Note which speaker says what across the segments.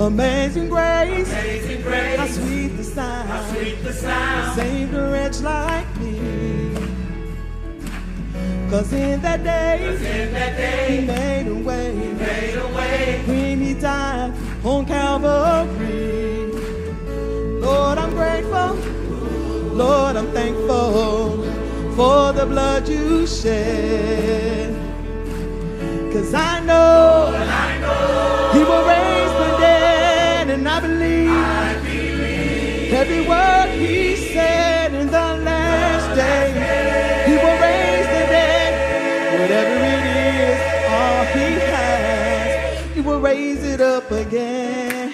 Speaker 1: Amazing grace, how sweet the sound, saved a wretch like me. 'Cause in that day, he made a way, when he died on Calvary. Lord, I'm grateful, Lord, I'm thankful for the blood you shed. 'Cause I know he will raise the dead, and I believe every word he said in the last day. He will raise the dead, whatever it is, all he has, he will raise it up again.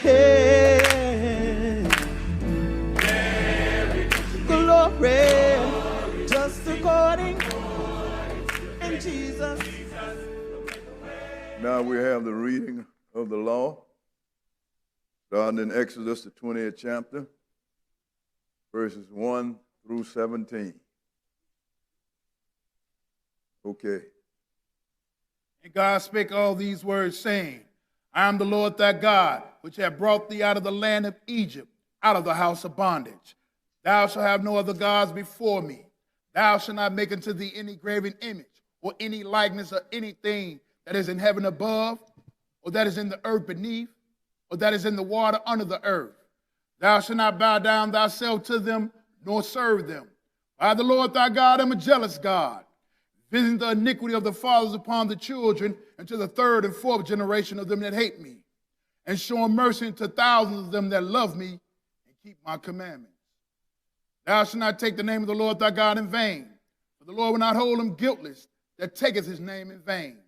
Speaker 1: Glory, just according in Jesus.
Speaker 2: Now we have the reading of the law, starting in Exodus, the 20th chapter, verses 1 through 17. Okay.
Speaker 3: And God spake all these words, saying, I am the Lord thy God, which have brought thee out of the land of Egypt, out of the house of bondage. Thou shalt have no other gods before me. Thou shalt not make unto thee any graven image, or any likeness of anything that is in heaven above, or that is in the earth beneath, or that is in the water under the earth. Thou shalt not bow down thyself to them, nor serve them. I, the Lord thy God, am a jealous God, visiting the iniquity of the fathers upon the children, and to the third and fourth generation of them that hate me, and showing mercy to thousands of them that love me and keep my commandments. Thou shalt not take the name of the Lord thy God in vain, for the Lord will not hold him guiltless that taketh his name in vain.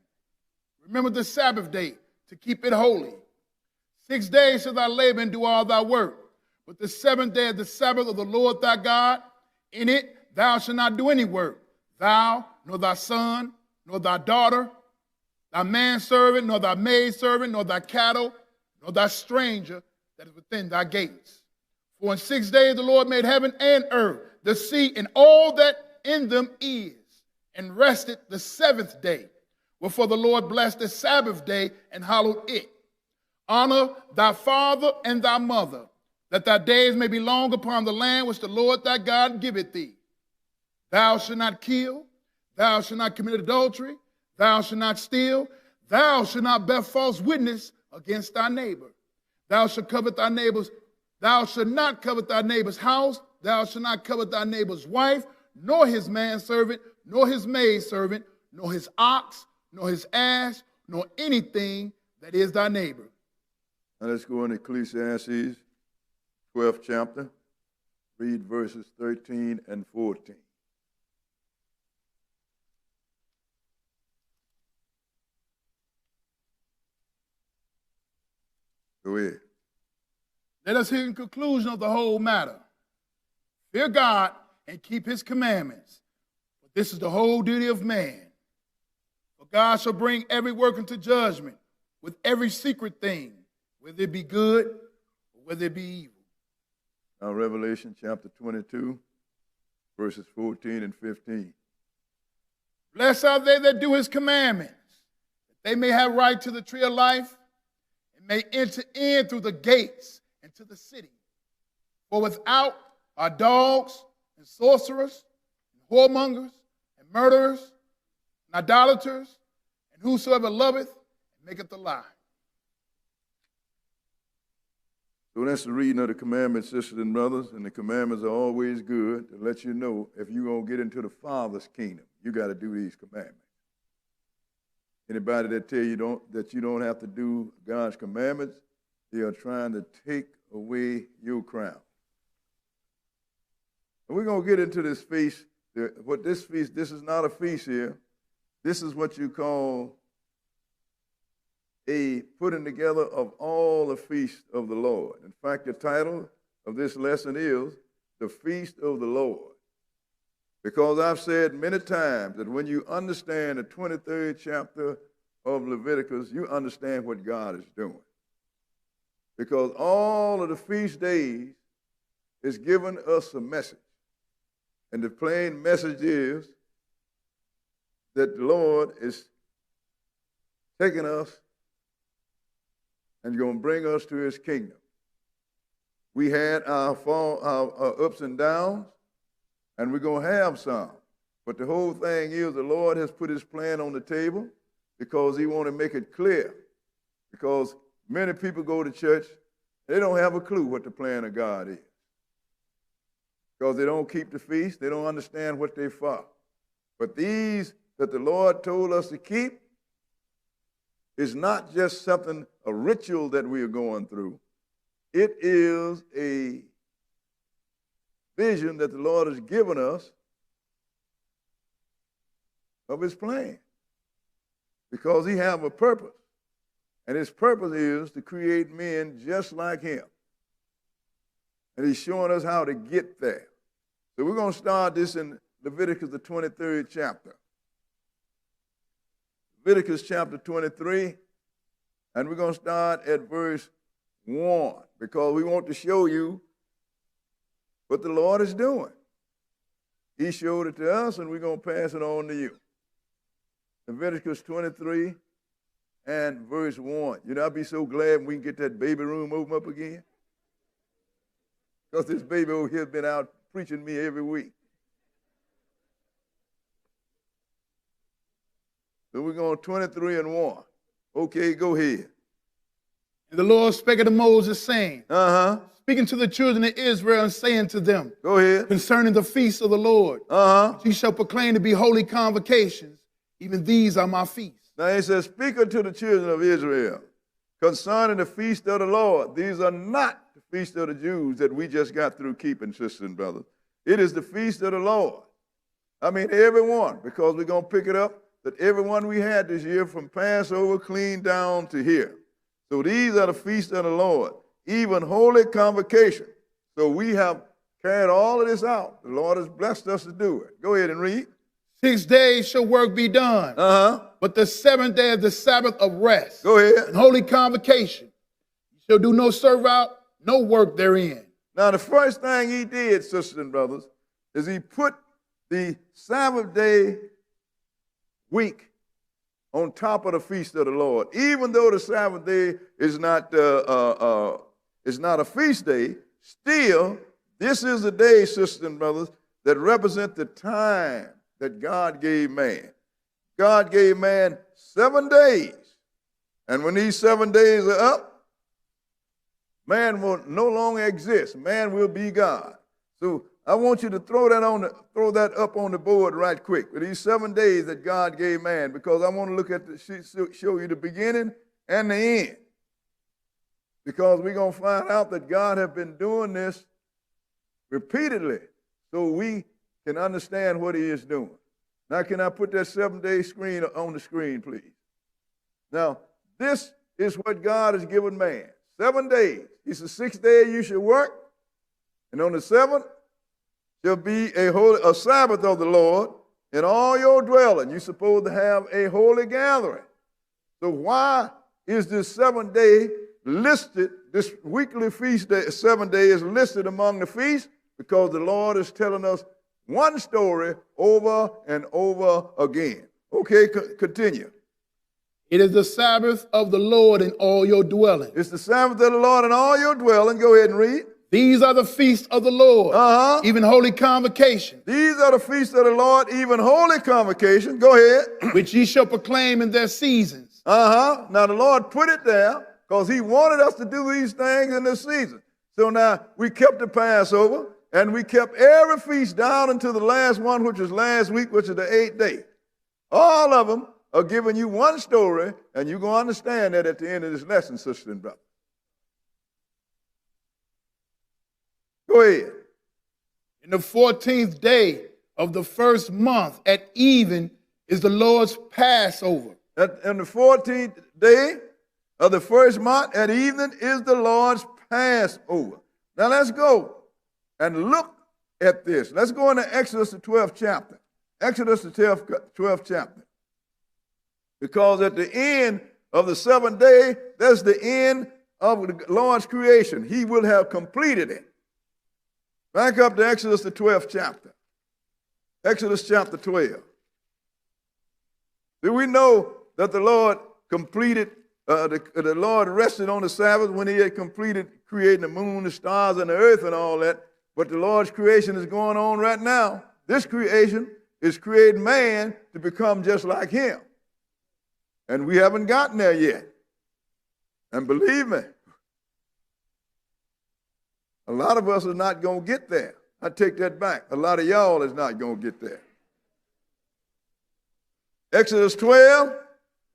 Speaker 3: Remember the Sabbath day, to keep it holy. 6 days shalt thou labor and do all thy work, but the seventh day is the Sabbath of the Lord thy God. In it thou shalt not do any work, thou, nor thy son, nor thy daughter, thy manservant, nor thy maidservant, nor thy cattle, nor thy stranger that is within thy gates. For in 6 days the Lord made heaven and earth, the sea, and all that in them is, and rested the seventh day. Wherefore the Lord blessed the Sabbath day and hallowed it. Honor thy father and thy mother, that thy days may be long upon the land which the Lord thy God giveth thee. Thou shalt not kill, thou shalt not commit adultery, thou shalt not steal, thou shalt not bear false witness against thy neighbor. Thou shalt covet thy neighbor's, thou shalt not covet thy neighbor's house, thou shalt not covet thy neighbor's wife, nor his manservant, nor his maidservant, nor his ox, nor his ass, nor anything that is thy neighbor.
Speaker 2: Now let's go into Ecclesiastes, 12th chapter, read verses 13 and 14. Go ahead.
Speaker 3: Let us hear in conclusion of the whole matter. Fear God and keep his commandments, for this is the whole duty of man. For God shall bring every work into judgment with every secret thing, whether it be good or whether it be evil.
Speaker 2: Now Revelation chapter 22, verses 14 and 15.
Speaker 3: Blessed are they that do his commandments, that they may have right to the tree of life, and may enter in through the gates into the city. For without are dogs and sorcerers, and whoremongers, and murderers, and idolaters, and whosoever loveth and maketh a lie.
Speaker 2: So that's the reading of the commandments, sisters and brothers, and the commandments are always good to let you know if you're going to get into the Father's kingdom, you got to do these commandments. Anybody that tell you that you don't have to do God's commandments, they are trying to take away your crown. And we're going to get into this feast. This is not a feast here. This is what you call a putting together of all the feasts of the Lord. In fact, the title of this lesson is The Feast of the Lord. Because I've said many times that when you understand the 23rd chapter of Leviticus, you understand what God is doing. Because all of the feast days is giving us a message. And the plain message is that the Lord is taking us and going to bring us to his kingdom. We had our ups and downs, and we're going to have some. But the whole thing is the Lord has put his plan on the table because he wants to make it clear. Because many people go to church, they don't have a clue what the plan of God is. Because they don't keep the feast, they don't understand what they're for. But these that the Lord told us to keep is not just something, a ritual that we are going through. It is a vision that the Lord has given us of his plan. Because he has a purpose. And his purpose is to create men just like him. And he's showing us how to get there. So we're going to start this in Leviticus, the 23rd chapter. Leviticus chapter 23, and we're going to start at verse 1, because we want to show you what the Lord is doing. He showed it to us, and we're going to pass it on to you. Leviticus 23 and verse 1. You know, I'll be so glad when we can get that baby room open up again. Because this baby over here has been out preaching me every week. So we're going 23 and 1. Okay, go ahead.
Speaker 3: And the Lord spake unto Moses, saying, speaking to the children of Israel and saying to them,
Speaker 2: go ahead,
Speaker 3: concerning the feasts of the Lord, which ye shall proclaim to be holy convocations, even these are my feasts.
Speaker 2: Now he says, speak unto the children of Israel concerning the feast of the Lord. These are not the feast of the Jews that we just got through keeping, sisters and brothers. It is the feast of the Lord. I mean, everyone, because we're going to pick it up, that everyone we had this year from Passover clean down to here. So these are the feasts of the Lord, even holy convocation. So we have carried all of this out. The Lord has blessed us to do it. Go ahead and read.
Speaker 3: 6 days shall work be done, but the 7th day is the Sabbath of rest.
Speaker 2: Go ahead.
Speaker 3: And holy convocation. You shall do no service, no work therein.
Speaker 2: Now, the first thing he did, sisters and brothers, is he put the Sabbath day week on top of the feast of the Lord. Even though the Sabbath day is not a feast day, still, this is a day, sisters and brothers, that represent the time that God gave man. God gave man 7 days. And when these 7 days are up, man will no longer exist. Man will be God. So I want you to throw that up on the board right quick. For these 7 days that God gave man, because I want to look at show you the beginning and the end. Because we're going to find out that God has been doing this repeatedly, so we can understand what he is doing. Now, can I put that 7-day screen on the screen, please? Now, this is what God has given man. 7 days. He said, 6 days you should work, and on the 7th shall be a Sabbath of the Lord in all your dwelling. You're supposed to have a holy gathering. So why is this 7th day listed, this weekly feast day, 7 days listed among the feasts? Because the Lord is telling us one story over and over again. Okay, continue.
Speaker 3: It is the Sabbath of the Lord in all your dwelling.
Speaker 2: It's the Sabbath of the Lord in all your dwelling. Go ahead and read.
Speaker 3: These are the feasts of the Lord, even holy convocation.
Speaker 2: These are the feasts of the Lord, even holy convocation. Go ahead.
Speaker 3: Which ye shall proclaim in their seasons.
Speaker 2: Now the Lord put it there because he wanted us to do these things in this season. So now we kept the Passover, and we kept every feast down until the last one, which was last week, which is the 8th day. All of them are giving you one story, and you're going to understand that at the end of this lesson, sister and brother. Go ahead.
Speaker 3: In the 14th day of the first month at even is the Lord's Passover.
Speaker 2: On the 14th day of the first month at evening is the Lord's Passover. Now let's go and look at this. Let's go into Exodus the 12th chapter. Exodus the 12th chapter. Because at the end of the seventh day, that's the end of the Lord's creation. He will have completed it. Back up to Exodus the 12th chapter. Exodus chapter 12. Do we know that the Lord completed, the Lord rested on the Sabbath when he had completed creating the moon, the stars, and the earth and all that? But the Lord's creation is going on right now. This creation is creating man to become just like him. And we haven't gotten there yet. And believe me, a lot of us are not going to get there. I take that back. A lot of y'all is not going to get there. Exodus 12,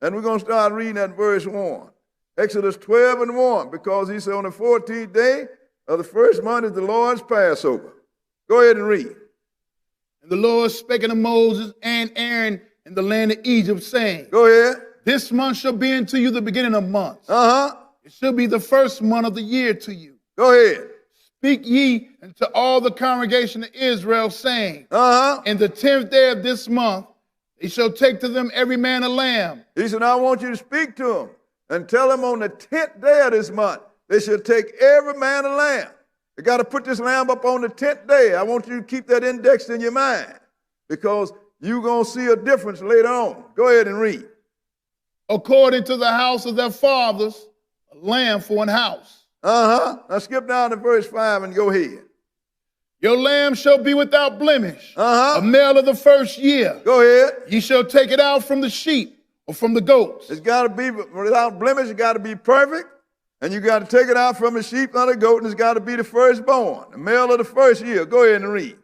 Speaker 2: and we're going to start reading at verse 1. Exodus 12 and 1, because he said on the 14th day of the first month is the Lord's Passover. Go ahead and read.
Speaker 3: And the Lord spake unto Moses and Aaron in the land of Egypt, saying,
Speaker 2: Go ahead.
Speaker 3: This month shall be unto you the beginning of months.
Speaker 2: Uh-huh.
Speaker 3: It shall be the first month of the year to you.
Speaker 2: Go ahead.
Speaker 3: Speak ye unto all the congregation of Israel, saying,
Speaker 2: Uh-huh.
Speaker 3: In the 10th day of this month, they shall take to them every man a lamb.
Speaker 2: He said, I want you to speak to them and tell them on the 10th day of this month, they shall take every man a lamb. They got to put this lamb up on the 10th day. I want you to keep that indexed in your mind because you're going to see a difference later on. Go ahead and read.
Speaker 3: According to the house of their fathers, a lamb for an house.
Speaker 2: Uh-huh. Now skip down to verse 5 and go ahead.
Speaker 3: Your lamb shall be without blemish,
Speaker 2: Uh-huh.
Speaker 3: a male of the first year.
Speaker 2: Go ahead.
Speaker 3: Ye shall take it out from the sheep or from the goats.
Speaker 2: It's got to be without blemish. It's got to be perfect. And you got to take it out from the sheep or the goat, and it's got to be the firstborn, the male of the first year. Go ahead and read.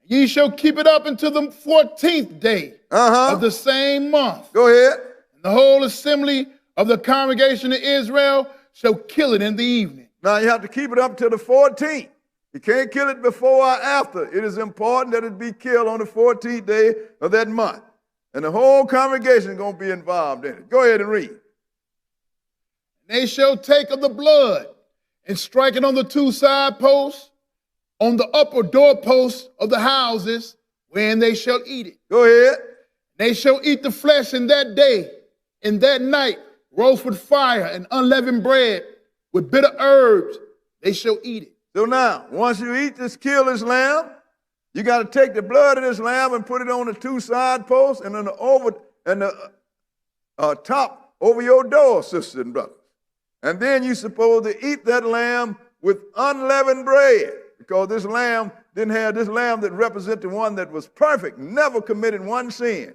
Speaker 3: Ye shall keep it up until the 14th day
Speaker 2: Uh-huh.
Speaker 3: of the same month.
Speaker 2: Go ahead.
Speaker 3: The whole assembly of the congregation of Israel shall kill it in the evening.
Speaker 2: Now you have to keep it up till the 14th. You can't kill it before or after. It is important that it be killed on the 14th day of that month. And the whole congregation is going to be involved in it. Go ahead and read.
Speaker 3: They shall take of the blood and strike it on the two side posts, on the upper doorposts of the houses, wherein they shall eat it.
Speaker 2: Go ahead.
Speaker 3: They shall eat the flesh in that day, in that night, roast with fire and unleavened bread, with bitter herbs, they shall eat it.
Speaker 2: So now, once you eat this, kill this lamb, you got to take the blood of this lamb and put it on the two side posts and on the top over your door, sisters and brothers. And then you're supposed to eat that lamb with unleavened bread, because this lamb didn't have this lamb that represented the one that was perfect, never committed one sin.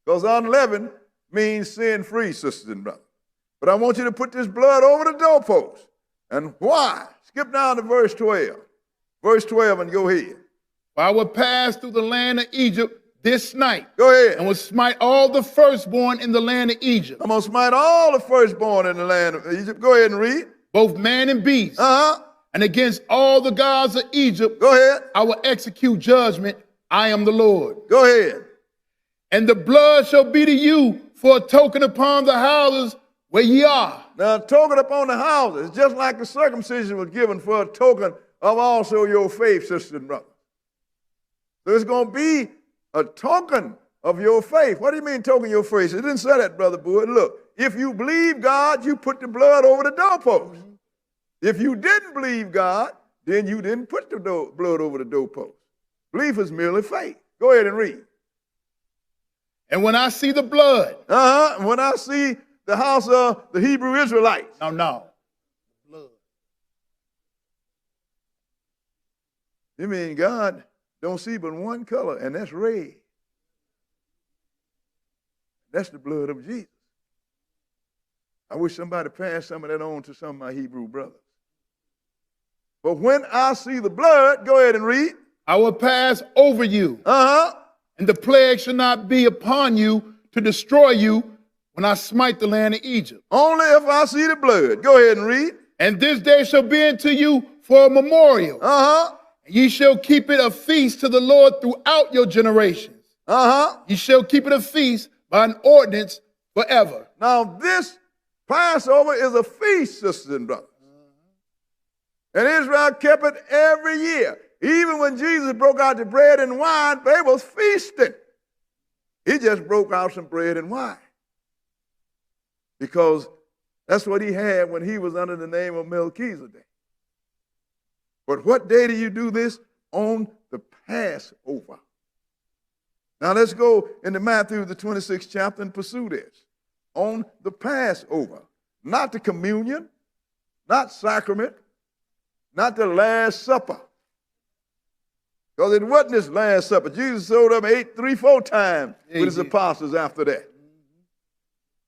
Speaker 2: Because unleavened means sin-free, sisters and brothers. But I want you to put this blood over the doorpost. And why? Skip down to verse 12. Verse 12 and go ahead.
Speaker 3: For I will pass through the land of Egypt this night.
Speaker 2: Go ahead.
Speaker 3: And will smite all the firstborn in the land of Egypt.
Speaker 2: I'm going to smite all the firstborn in the land of Egypt. Go ahead and read.
Speaker 3: Both man and beast.
Speaker 2: Uh-huh.
Speaker 3: And against all the gods of Egypt,
Speaker 2: Go ahead.
Speaker 3: I will execute judgment. I am the Lord.
Speaker 2: Go ahead.
Speaker 3: And the blood shall be to you for a token upon the houses where ye are.
Speaker 2: Now, a token upon the houses, just like the circumcision was given for a token of also your faith, sisters and brothers. So it's going to be a token of your faith. What do you mean token of your faith? It didn't say that, Brother Boyd. Look, if you believe God, you put the blood over the doorpost. If you didn't believe God, then you didn't put the blood over the doorpost. Belief is merely faith. Go ahead and read.
Speaker 3: And when I see the blood.
Speaker 2: Uh-huh. When I see the house of the Hebrew Israelites.
Speaker 3: No. Blood.
Speaker 2: You mean God don't see but one color, and that's red. That's the blood of Jesus. I wish somebody passed some of that on to some of my Hebrew brothers. But when I see the blood, go ahead and read.
Speaker 3: I will pass over you.
Speaker 2: Uh-huh.
Speaker 3: And the plague shall not be upon you to destroy you when I smite the land of Egypt.
Speaker 2: Only if I see the blood. Go ahead and read.
Speaker 3: And this day shall be unto you for a memorial.
Speaker 2: Uh-huh.
Speaker 3: And ye shall keep it a feast to the Lord throughout your generations.
Speaker 2: Uh-huh.
Speaker 3: Ye shall keep it a feast by an ordinance forever.
Speaker 2: Now this Passover is a feast, sisters and brothers. And Israel kept it every year. even when Jesus broke out the bread and wine, they was feasting. He just broke out some bread and wine because that's what he had when he was under the name of Melchizedek. But what day do you do this? On the Passover. Now let's go into Matthew, the 26th chapter, and pursue this. On the Passover. Not the communion, not sacrament, not the Last Supper. Because it wasn't this Last Supper. Jesus showed up 8, 3, 4 times with his apostles after that.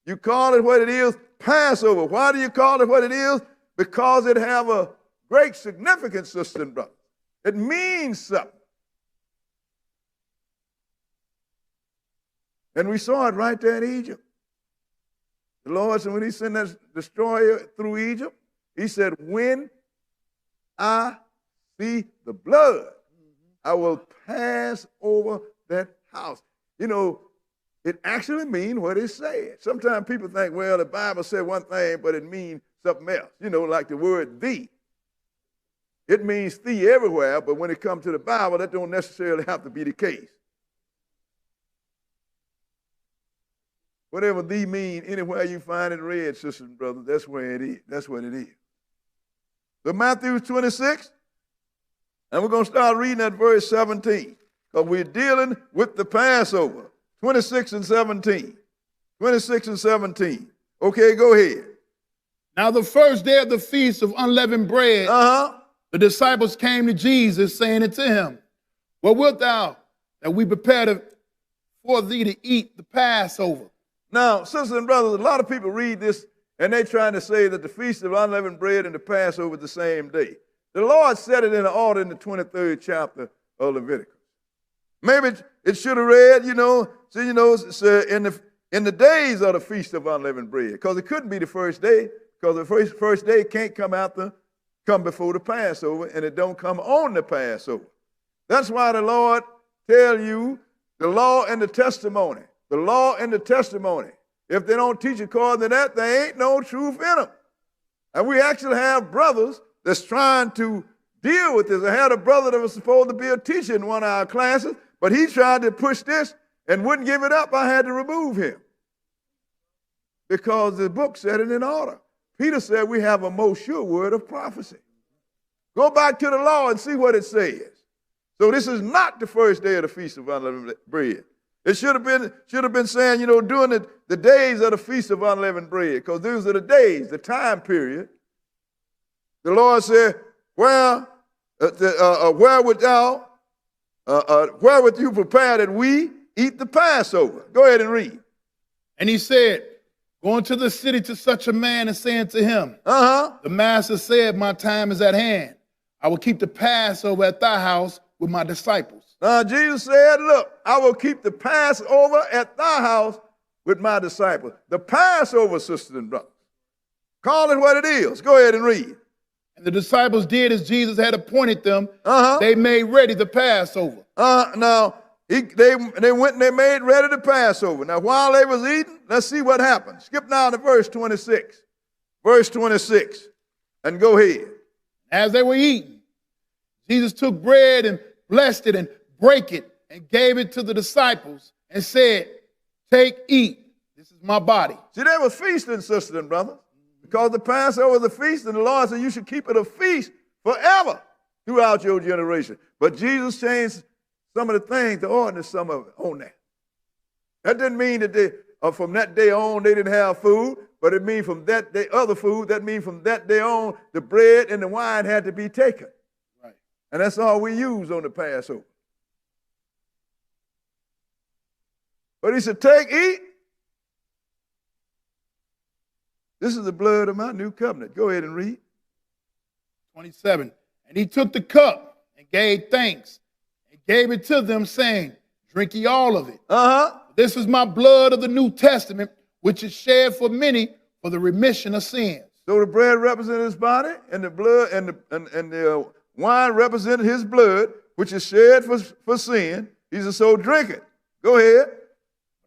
Speaker 2: You call it what it is, Passover. Why do you call it what it is? Because it have a great significance, sister and brother. It means something. And we saw it right there in Egypt. The Lord said when he sent that destroyer through Egypt, he said, when I see the blood, I will pass over that house. You know, it actually means what it said. Sometimes people think, well, the Bible said one thing, but it means something else. You know, like the word thee. It means thee everywhere, but when it comes to the Bible, that don't necessarily have to be the case. Whatever thee mean, anywhere you find it read, sisters and brothers, that's where it is. That's what it is. So Matthew 26, and we're going to start reading at verse 17, because we're dealing with the Passover. 26 and 17. 26 and 17. Okay, go ahead.
Speaker 3: Now the first day of the feast of unleavened bread, the disciples came to Jesus, saying unto him, what wilt thou that we prepare for thee to eat the Passover?
Speaker 2: Now, sisters and brothers, a lot of people read this and they're trying to say that the Feast of Unleavened Bread and the Passover is the same day. The Lord said it in the order in the 23rd chapter of Leviticus. Maybe it should have read, in the days of the Feast of Unleavened Bread, because it couldn't be the first day, because the first day can't come before the Passover, and it don't come on the Passover. That's why the Lord tell you the law and the testimony. The law and the testimony. If they don't teach according to that, there ain't no truth in them. And we actually have brothers that's trying to deal with this. I had a brother that was supposed to be a teacher in one of our classes, but he tried to push this and wouldn't give it up. I had to remove him because the book said it in order. Peter said we have a most sure word of prophecy. Go back to the law and see what it says. So this is not the first day of the Feast of Unleavened Bread. It should have been saying, during the days of the Feast of Unleavened Bread, because those are the days, the time period. The Lord said, where would you prepare that we eat the Passover? Go ahead and read.
Speaker 3: And he said, go into the city to such a man and saying to him, the master said, my time is at hand. I will keep the Passover at thy house with my disciples.
Speaker 2: Now, Jesus said, look, I will keep the Passover at thy house with my disciples. The Passover, sisters and brothers. Call it what it is. Go ahead and read.
Speaker 3: And the disciples did as Jesus had appointed them. They made ready the Passover.
Speaker 2: Now, they went and they made ready the Passover. Now, while they was eating, let's see what happened. Skip down to verse 26. Verse 26. And go ahead.
Speaker 3: As they were eating, Jesus took bread and blessed it and brake it and gave it to the disciples and said, take, eat. This is my body.
Speaker 2: See, they were feasting, sisters and brothers, because the Passover was a feast, and the Lord said you should keep it a feast forever throughout your generation. But Jesus changed some of the things, the ordinance, some of it on that. That didn't mean that from that day on they didn't have food, but it means from that day other food. That means from that day on the bread and the wine had to be taken.
Speaker 3: Right.
Speaker 2: And that's all we use on the Passover. But he said, take, eat. This is the blood of my new covenant. Go ahead and read.
Speaker 3: 27. And he took the cup and gave thanks and gave it to them, saying, drink ye all of it. This is my blood of the New Testament, which is shed for many for the remission of sins.
Speaker 2: So the bread represented his body, and the blood and the wine represented his blood, which is shed for sin. He said, so drink it. Go ahead.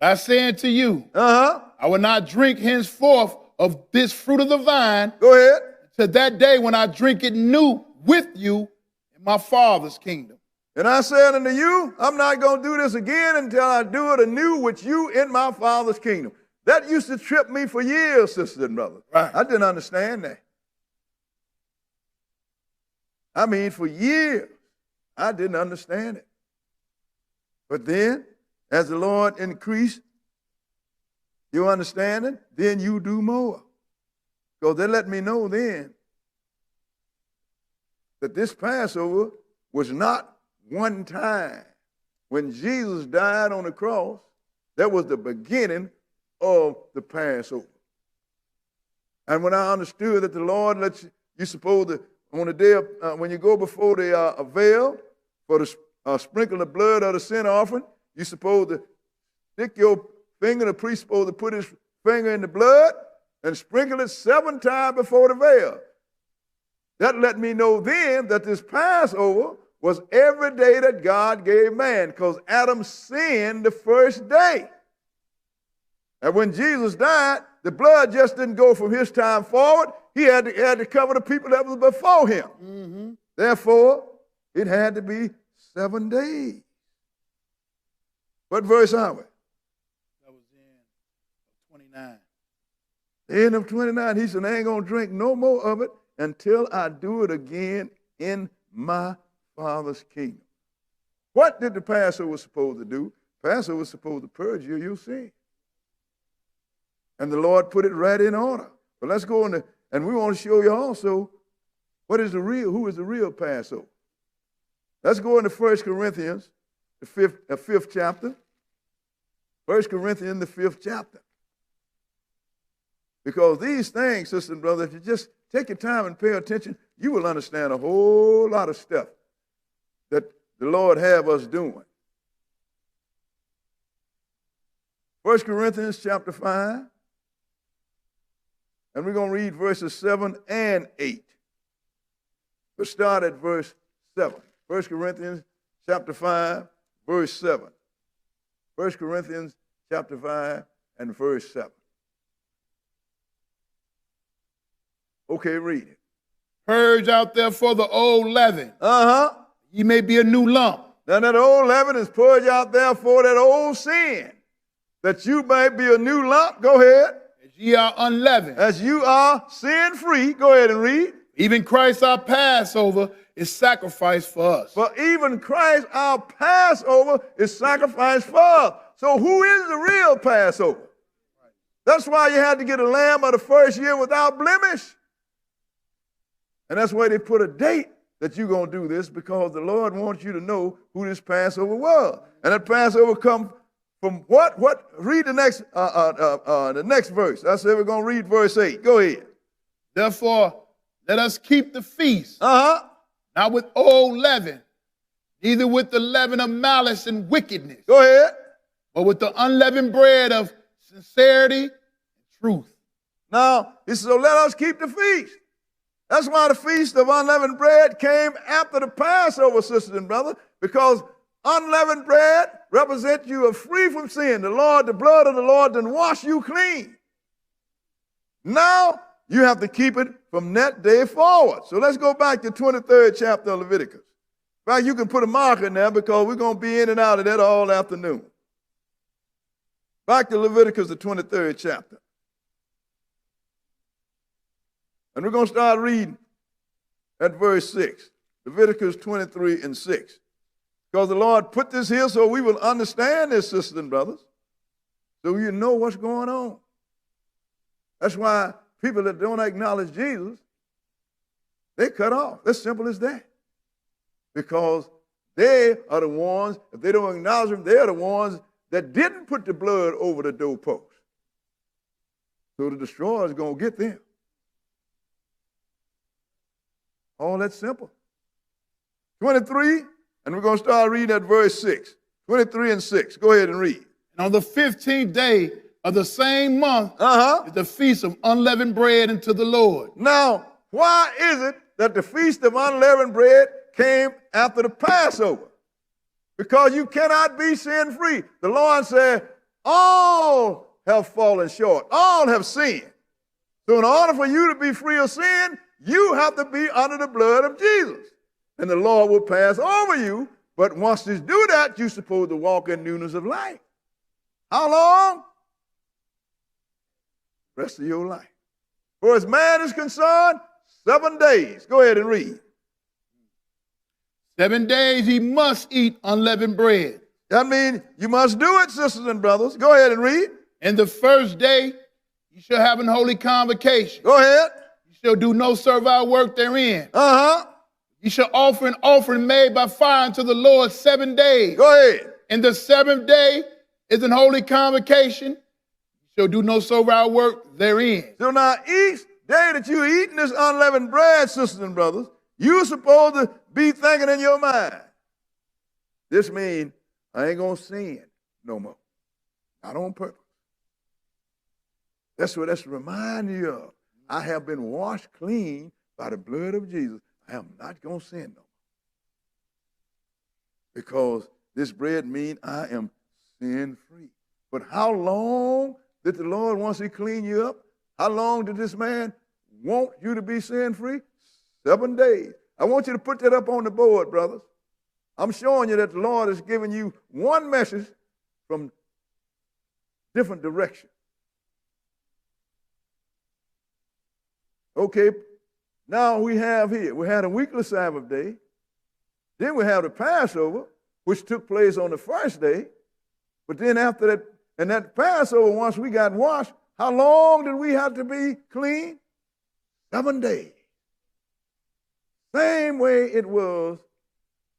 Speaker 3: I say unto you, I will not drink henceforth of this fruit of the vine.
Speaker 2: Go ahead.
Speaker 3: To that day when I drink it new with you in my Father's kingdom.
Speaker 2: And I said unto you, I'm not going to do this again until I do it anew with you in my Father's kingdom. That used to trip me for years, sisters and brothers.
Speaker 3: Right.
Speaker 2: I didn't understand that. I mean, for years, I didn't understand it. But then, as the Lord increased your understanding, then you do more. Because they let me know then that this Passover was not one time. When Jesus died on the cross, that was the beginning of the Passover. And when I understood that the Lord lets you supposed to, on the day of, when you go before the veil for the sprinkle the blood of the sin offering, you're supposed to stick your finger, the priest supposed to put his finger in the blood and sprinkle it 7 times before the veil. That let me know then that this Passover was every day that God gave man, because Adam sinned the first day. And when Jesus died, the blood just didn't go from his time forward. He had to cover the people that was before him. Mm-hmm. Therefore, it had to be 7 days. What verse are we?
Speaker 3: That was in 29.
Speaker 2: The end of 29, he said, I ain't going to drink no more of it until I do it again in my Father's kingdom. What did the Passover supposed to do? Passover was supposed to purge you of your sin. And the Lord put it right in order. But let's go on, and we want to show you also who is the real Passover. Let's go into 1 Corinthians, the fifth chapter. 1 Corinthians, the 5th chapter. Because these things, sisters and brothers, if you just take your time and pay attention, you will understand a whole lot of stuff that the Lord have us doing. 1 Corinthians chapter 5, and we're going to read verses 7 and 8. We'll start at verse 7. 1 Corinthians chapter 5, verse 7. 1 Corinthians chapter 5 and verse 7. Okay, read it.
Speaker 3: Purge out therefore the old leaven.
Speaker 2: Uh-huh.
Speaker 3: Ye may be a new lump.
Speaker 2: Now that old leaven is purged out therefore that old sin, that you may be a new lump. Go ahead.
Speaker 3: As ye are unleavened.
Speaker 2: As you are sin-free. Go ahead and read.
Speaker 3: Even Christ our Passover is sacrificed for us.
Speaker 2: For even Christ our Passover is sacrificed for us. So who is the real Passover? That's why you had to get a lamb of the first year without blemish. And that's why they put a date that you're going to do this, because the Lord wants you to know who this Passover was. And that Passover come from what? What? Read the next verse. I said we're going to read verse 8. Go ahead.
Speaker 3: Therefore, let us keep the feast,
Speaker 2: Uh-huh.
Speaker 3: not with old leaven, neither with the leaven of malice and wickedness,
Speaker 2: Go ahead.
Speaker 3: but with the unleavened bread of sincerity and truth.
Speaker 2: Now, he said, so let us keep the feast. That's why the feast of unleavened bread came after the Passover, sisters and brothers, because unleavened bread represents you are free from sin. The blood of the Lord done wash you clean. Now, you have to keep it from that day forward. So let's go back to 23rd chapter of Leviticus. In fact, you can put a marker in there because we're going to be in and out of that all afternoon. Back to Leviticus, the 23rd chapter. And we're going to start reading at verse 6. Leviticus 23 and 6. Because the Lord put this here so we will understand this, sisters and brothers, so you know what's going on. That's why people that don't acknowledge Jesus, they cut off. As simple as that. Because they are the ones, if they don't acknowledge him, they're the ones that didn't put the blood over the doorpost. So the destroyer is going to get them. All that simple. 23, and we're going to start reading at verse 6. 23 and 6. Go ahead and read.
Speaker 3: And on the 15th day of the same month is the feast of unleavened bread unto the Lord.
Speaker 2: Now, why is it that the feast of unleavened bread came after the Passover? Because you cannot be sin-free. The Lord said, all have fallen short. All have sinned. So in order for you to be free of sin, you have to be under the blood of Jesus. and the Lord will pass over you. But once you do that, you're supposed to walk in newness of life. How long? Rest of your life. For as man is concerned, 7 days. Go ahead and read.
Speaker 3: 7 days he must eat unleavened bread.
Speaker 2: That means you must do it, sisters and brothers. Go ahead and read.
Speaker 3: And the first day you shall have an holy convocation.
Speaker 2: Go ahead.
Speaker 3: You shall do no servile work therein.
Speaker 2: Uh-huh.
Speaker 3: You shall offer an offering made by fire unto the Lord 7 days.
Speaker 2: Go ahead.
Speaker 3: And the 7th day is an holy convocation. You shall do no servile work therein.
Speaker 2: So now each day that you're eating this unleavened bread, sisters and brothers, you're supposed to be thinking in your mind, this means I ain't going to sin no more. Not on purpose. That's what that's to remind you of. I have been washed clean by the blood of Jesus. I am not going to sin no more. Because this bread means I am sin-free. But how long did the Lord, once he clean you up, how long did this man want you to be sin-free? 7 days. I want you to put that up on the board, brothers. I'm showing you that the Lord is giving you one message from different direction. Okay, now we had a weekly Sabbath day. Then we have the Passover, which took place on the first day. But then after that, and that Passover, once we got washed, how long did we have to be clean? 7 days. Same way it was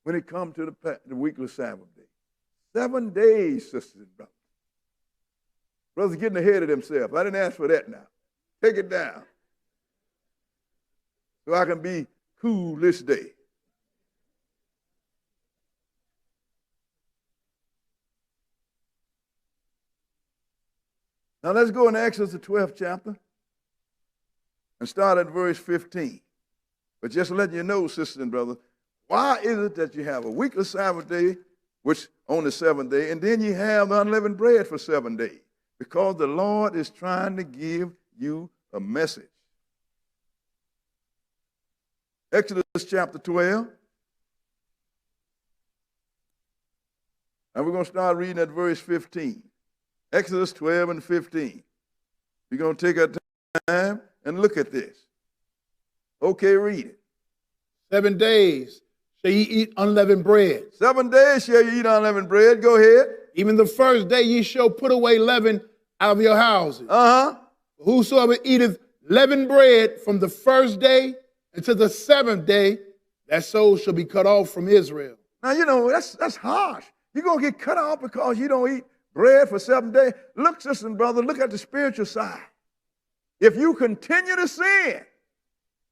Speaker 2: when it come to the weekly Sabbath day. 7 days, sisters and brothers. Brothers getting ahead of themselves. I didn't ask for that now. Take it down. So I can be cool this day. Now let's go into Exodus the 12th chapter and start at verse 15. But just to let you know, sisters and brothers, why is it that you have a weekly Sabbath day, which on the 7th day, and then you have unleavened bread for 7 days? Because the Lord is trying to give you a message. Exodus chapter 12. And we're going to start reading at verse 15. Exodus 12 and 15. We're going to take our time and look at this. Okay, read it.
Speaker 3: 7 days shall ye eat unleavened bread.
Speaker 2: 7 days shall you eat unleavened bread. Go ahead.
Speaker 3: Even the first day ye shall put away leaven out of your houses.
Speaker 2: Uh-huh.
Speaker 3: Whosoever eateth leavened bread from the first day until the 7th day, that soul shall be cut off from Israel.
Speaker 2: Now, you know, that's harsh. You're going to get cut off because you don't eat bread for 7 days. Look, sister and brother, look at the spiritual side. If you continue to sin,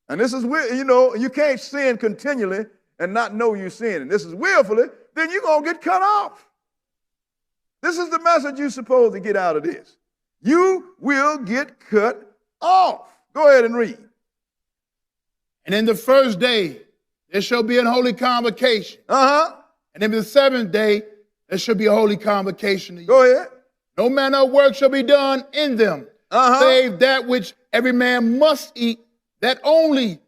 Speaker 2: and this is, you know, you can't sin continually and not know you're sinning. This is willfully, then you're going to get cut off. This is the message you're supposed to get out of this. You will get cut off. Go ahead and read.
Speaker 3: And in the first day, there shall be an holy convocation.
Speaker 2: Uh-huh.
Speaker 3: And in the 7th day, there shall be a holy convocation to you.
Speaker 2: Go ahead.
Speaker 3: No manner of work shall be done in them, save that which every man must eat, that only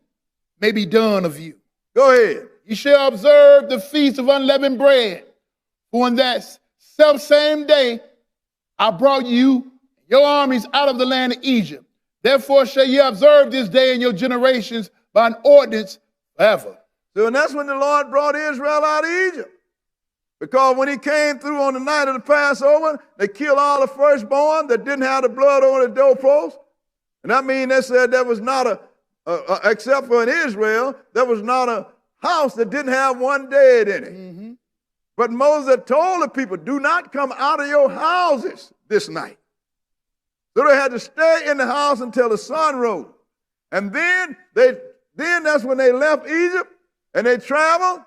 Speaker 3: may be done of you.
Speaker 2: Go ahead.
Speaker 3: You shall observe the feast of unleavened bread. For in that selfsame day I brought you, your armies, out of the land of Egypt. Therefore shall ye observe this day in your generations by an ordinance forever.
Speaker 2: So, and that's when the Lord brought Israel out of Egypt. Because when he came through on the night of the Passover, they killed all the firstborn that didn't have the blood on the doorpost. And that means they said there was not except for in Israel, there was not a house that didn't have one dead in it. Mm-hmm. But Moses told the people, do not come out of your houses this night. So they had to stay in the house until the sun rose. And then that's when they left Egypt and they traveled.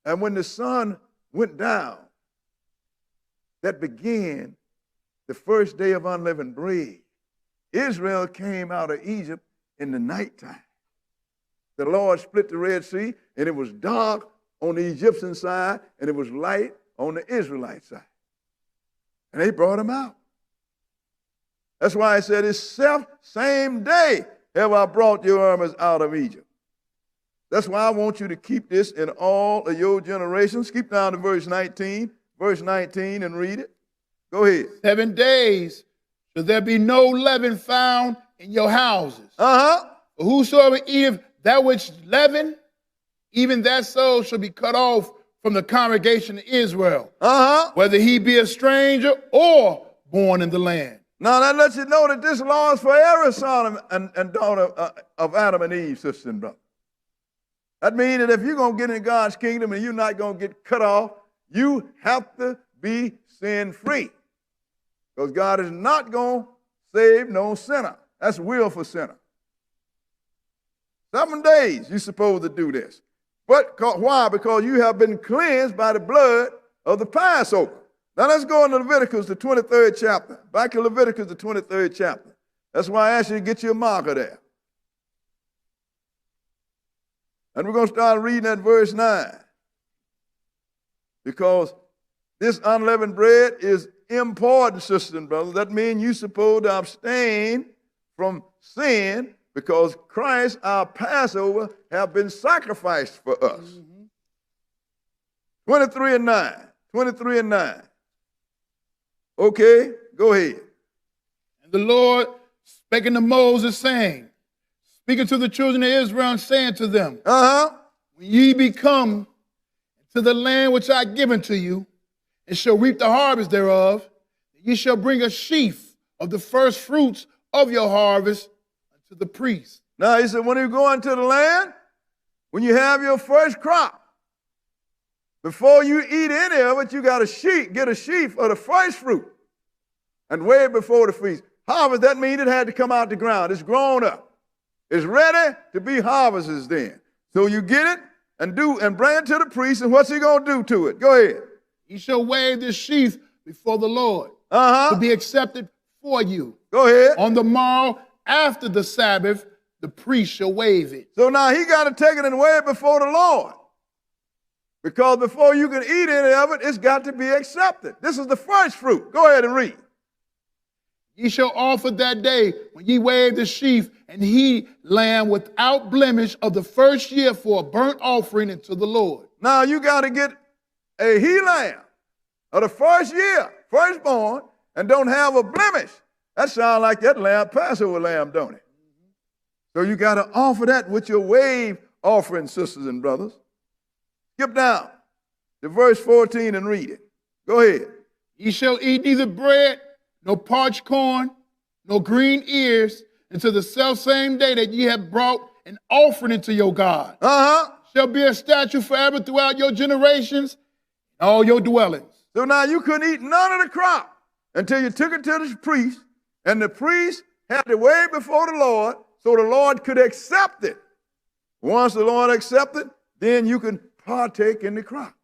Speaker 2: And when the sun went down, that began the first day of unleavened bread. Israel came out of Egypt in the nighttime. The Lord split the Red Sea, and it was dark on the Egyptian side, and it was light on the Israelite side. And they brought them out. That's why I said, this same day have I brought your armies out of Egypt. That's why I want you to keep this in all of your generations. Keep down to verse 19, and read it. Go ahead.
Speaker 3: 7 days shall there be no leaven found in your houses.
Speaker 2: Uh-huh.
Speaker 3: For whosoever eateth that which leaven, even that soul shall be cut off from the congregation of Israel, whether he be a stranger or born in the land.
Speaker 2: Now that lets you know that this law is for every son and daughter of Adam and Eve, sister and brother. That means that if you're going to get in God's kingdom and you're not going to get cut off, you have to be sin-free. Because God is not going to save no sinner. That's will for sinner. 7 days you're supposed to do this. But why? Because you have been cleansed by the blood of the Passover. Now let's go into Leviticus, the 23rd chapter. Back to Leviticus, the 23rd chapter. That's why I asked you to get your marker there. And we're going to start reading at verse 9. Because this unleavened bread is important, sisters and brothers. That means you're supposed to abstain from sin because Christ, our Passover, have been sacrificed for us. 23 and 9. 23 and 9. Okay, go ahead.
Speaker 3: And the Lord spake unto Moses, saying, speaking to the children of Israel and saying to them, when ye be come to the land which I have given to you, and shall reap the harvest thereof, ye shall bring a sheaf of the first fruits of your harvest unto the priest.
Speaker 2: Now he said, when you go into the land, when you have your first crop, before you eat any of it, you got to get a sheaf of the first fruit and weigh it before the feast. Harvest, that means it had to come out the ground. It's grown up. It's ready to be harvested then. So you get it and bring it to the priest, and what's he going to do to it? Go ahead.
Speaker 3: He shall wave this sheaf before the Lord to be accepted for you.
Speaker 2: Go ahead.
Speaker 3: On the morrow after the Sabbath, the priest shall wave it.
Speaker 2: So now he got to take it and weigh it before the Lord. Because before you can eat any of it, it's got to be accepted. This is the first fruit. Go ahead and read.
Speaker 3: Ye shall offer that day when ye wave the sheaf and he lamb without blemish of the first year for a burnt offering unto the Lord.
Speaker 2: Now you got to get a he lamb of the first year, firstborn, and don't have a blemish. That sounds like that lamb, Passover lamb, don't it? So you got to offer that with your wave offering, sisters and brothers. Skip down to verse 14 and read it. Go ahead.
Speaker 3: Ye shall eat neither bread, nor parched corn, nor green ears, until the selfsame day that ye have brought an offering into your God. Shall be a statute forever throughout your generations, and all your dwellings.
Speaker 2: So now you couldn't eat none of the crop until you took it to the priest, and the priest had to weigh it before the Lord so the Lord could accept it. Once the Lord accepted, then you can partake in the crop.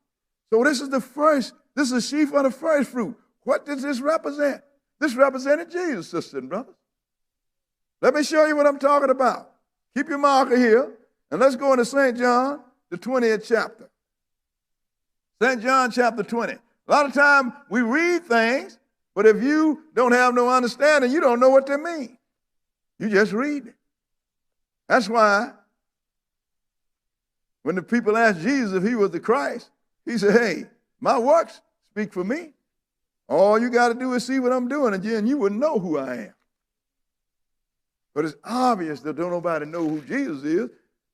Speaker 2: So this is a sheaf of the first fruit. What does this represent? This represented Jesus, sisters and brothers. Let me show you what I'm talking about. Keep your marker here, and let's go into St. John, the 20th chapter. St. John chapter 20. A lot of times we read things, but if you don't have no understanding, you don't know what they mean. You just read it. That's why when the people asked Jesus if he was the Christ, he said, hey, my works speak for me. All you got to do is see what I'm doing, and then you would know who I am. But it's obvious that don't nobody know who Jesus is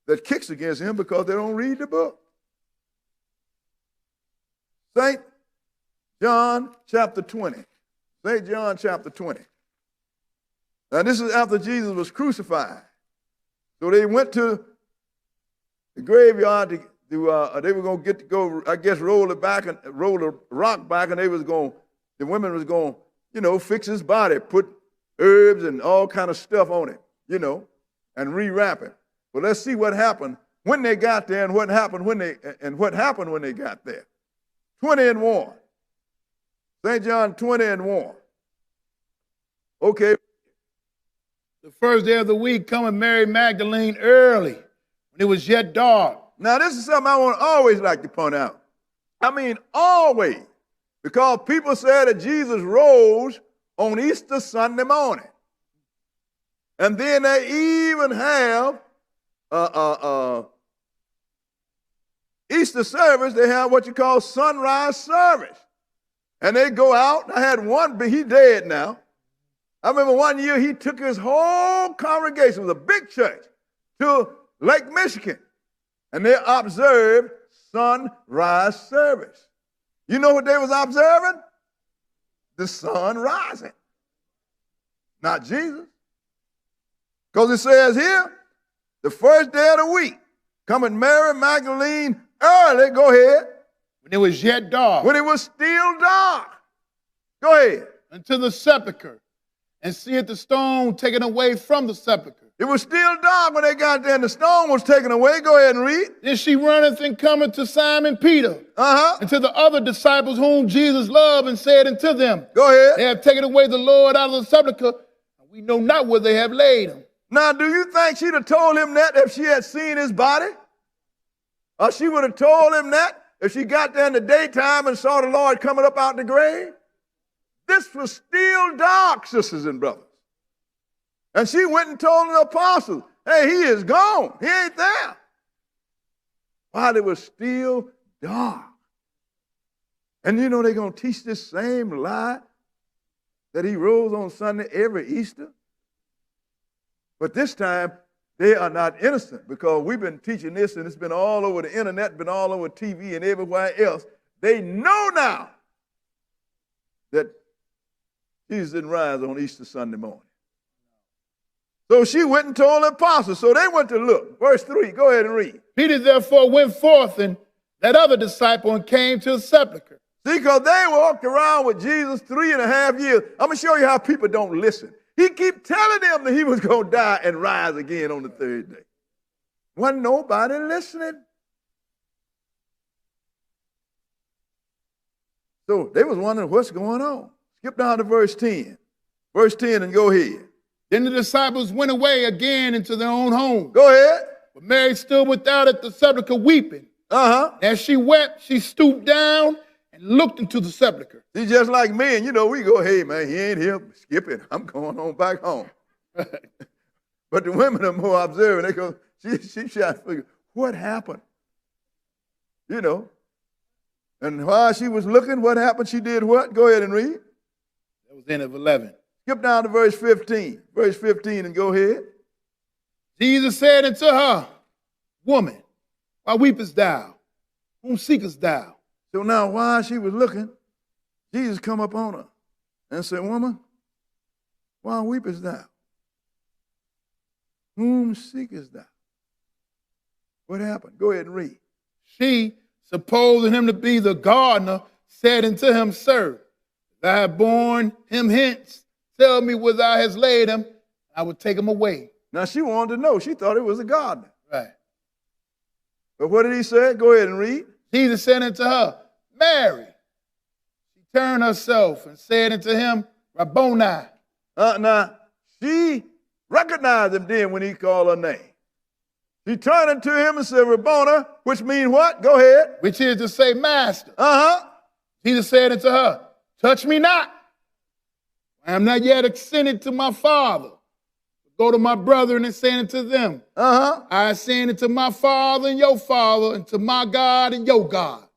Speaker 2: that kicks against him because they don't read the book. St. John chapter 20. St. John chapter 20. Now this is after Jesus was crucified. So they went to the graveyard they were going to go, I guess, roll the rock back, and the women was going to, fix his body, put herbs and all kind of stuff on it, and rewrap it. But let's see what happened when they got there and what happened when they got there. 20 and 1. St. John 20 and 1. Okay.
Speaker 3: The first day of the week, coming Mary Magdalene early, when it was yet dark.
Speaker 2: Now, this is something I want to always like to point out. I mean, always. Because people said that Jesus rose on Easter Sunday morning. And then they even have Easter service, they have what you call sunrise service. And they go out. I had one, but he's dead now. I remember one year he took his whole congregation, it was a big church, to Lake Michigan. And they observed sunrise service. You know what they was observing? The sun rising. Not Jesus. Because it says here, the first day of the week, coming Mary Magdalene early, go ahead.
Speaker 3: When it was yet dark.
Speaker 2: When it was still dark. Go ahead.
Speaker 3: Unto the sepulchre, and seeth the stone taken away from the sepulchre.
Speaker 2: It was still dark when they got there and the stone was taken away. Go ahead and read.
Speaker 3: Then she runneth and cometh to Simon Peter,
Speaker 2: Uh-huh.
Speaker 3: and to the other disciples whom Jesus loved, and said unto them,
Speaker 2: Go ahead.
Speaker 3: They have taken away the Lord out of the sepulchre, and we know not where they have laid him.
Speaker 2: Now, do you think she'd have told him that if she had seen his body? Or she would have told him that if she got there in the daytime and saw the Lord coming up out the grave? This was still dark, sisters and brothers. And she went and told the apostles, hey, he is gone. He ain't there. While it was still dark. And you know they're going to teach this same lie that he rose on Sunday every Easter? But this time, they are not innocent because we've been teaching this and it's been all over the internet, been all over TV and everywhere else. They know now that Jesus didn't rise on Easter Sunday morning. So she went and told the apostles. So they went to look. Verse 3, go ahead and read.
Speaker 3: Peter therefore went forth, and that other disciple, and came to the sepulchre.
Speaker 2: See, because they walked around with Jesus 3.5 years. I'm going to show you how people don't listen. He kept telling them that he was going to die and rise again on the third day. Wasn't nobody listening. So they was wondering what's going on. Skip down to verse 10. Verse 10 and go ahead.
Speaker 3: Then the disciples went away again into their own home.
Speaker 2: Go ahead.
Speaker 3: But Mary stood without at the sepulchre weeping.
Speaker 2: Uh-huh.
Speaker 3: As she wept, she stooped down and looked into the sepulchre.
Speaker 2: See, just like me, and you know, we go, hey, man, he ain't here. Skip it. I'm going on back home. But the women are more observant. They go, she tried to figure, what happened? You know. And while she was looking, what happened? She did what? Go ahead and read.
Speaker 3: That was the end of 11.
Speaker 2: Skip down to verse 15. Verse 15 and go ahead.
Speaker 3: Jesus said unto her, Woman, why weepest thou? Whom seekest thou?
Speaker 2: So now while she was looking, Jesus come up on her and said, Woman, why weepest thou? Whom seekest thou? What happened? Go ahead and read.
Speaker 3: She, supposing him to be the gardener, said unto him, Sir, thou hast borne him hence. Tell me where thou hast laid him. I will take him away.
Speaker 2: Now she wanted to know. She thought it was a gardener.
Speaker 3: Right.
Speaker 2: But what did he say? Go ahead and read.
Speaker 3: Jesus said unto her, Mary. She turned herself and said unto him, Rabboni.
Speaker 2: Now, she recognized him then when he called her name. She turned unto him and said, Rabboni, which means what? Go ahead.
Speaker 3: Which is to say, Master.
Speaker 2: Uh-huh.
Speaker 3: Jesus said unto her, Touch me not. I am not yet ascended to my Father. Go to my brethren and say unto them,
Speaker 2: Uh-huh.
Speaker 3: I ascend unto my Father and your Father, and to my God and your God.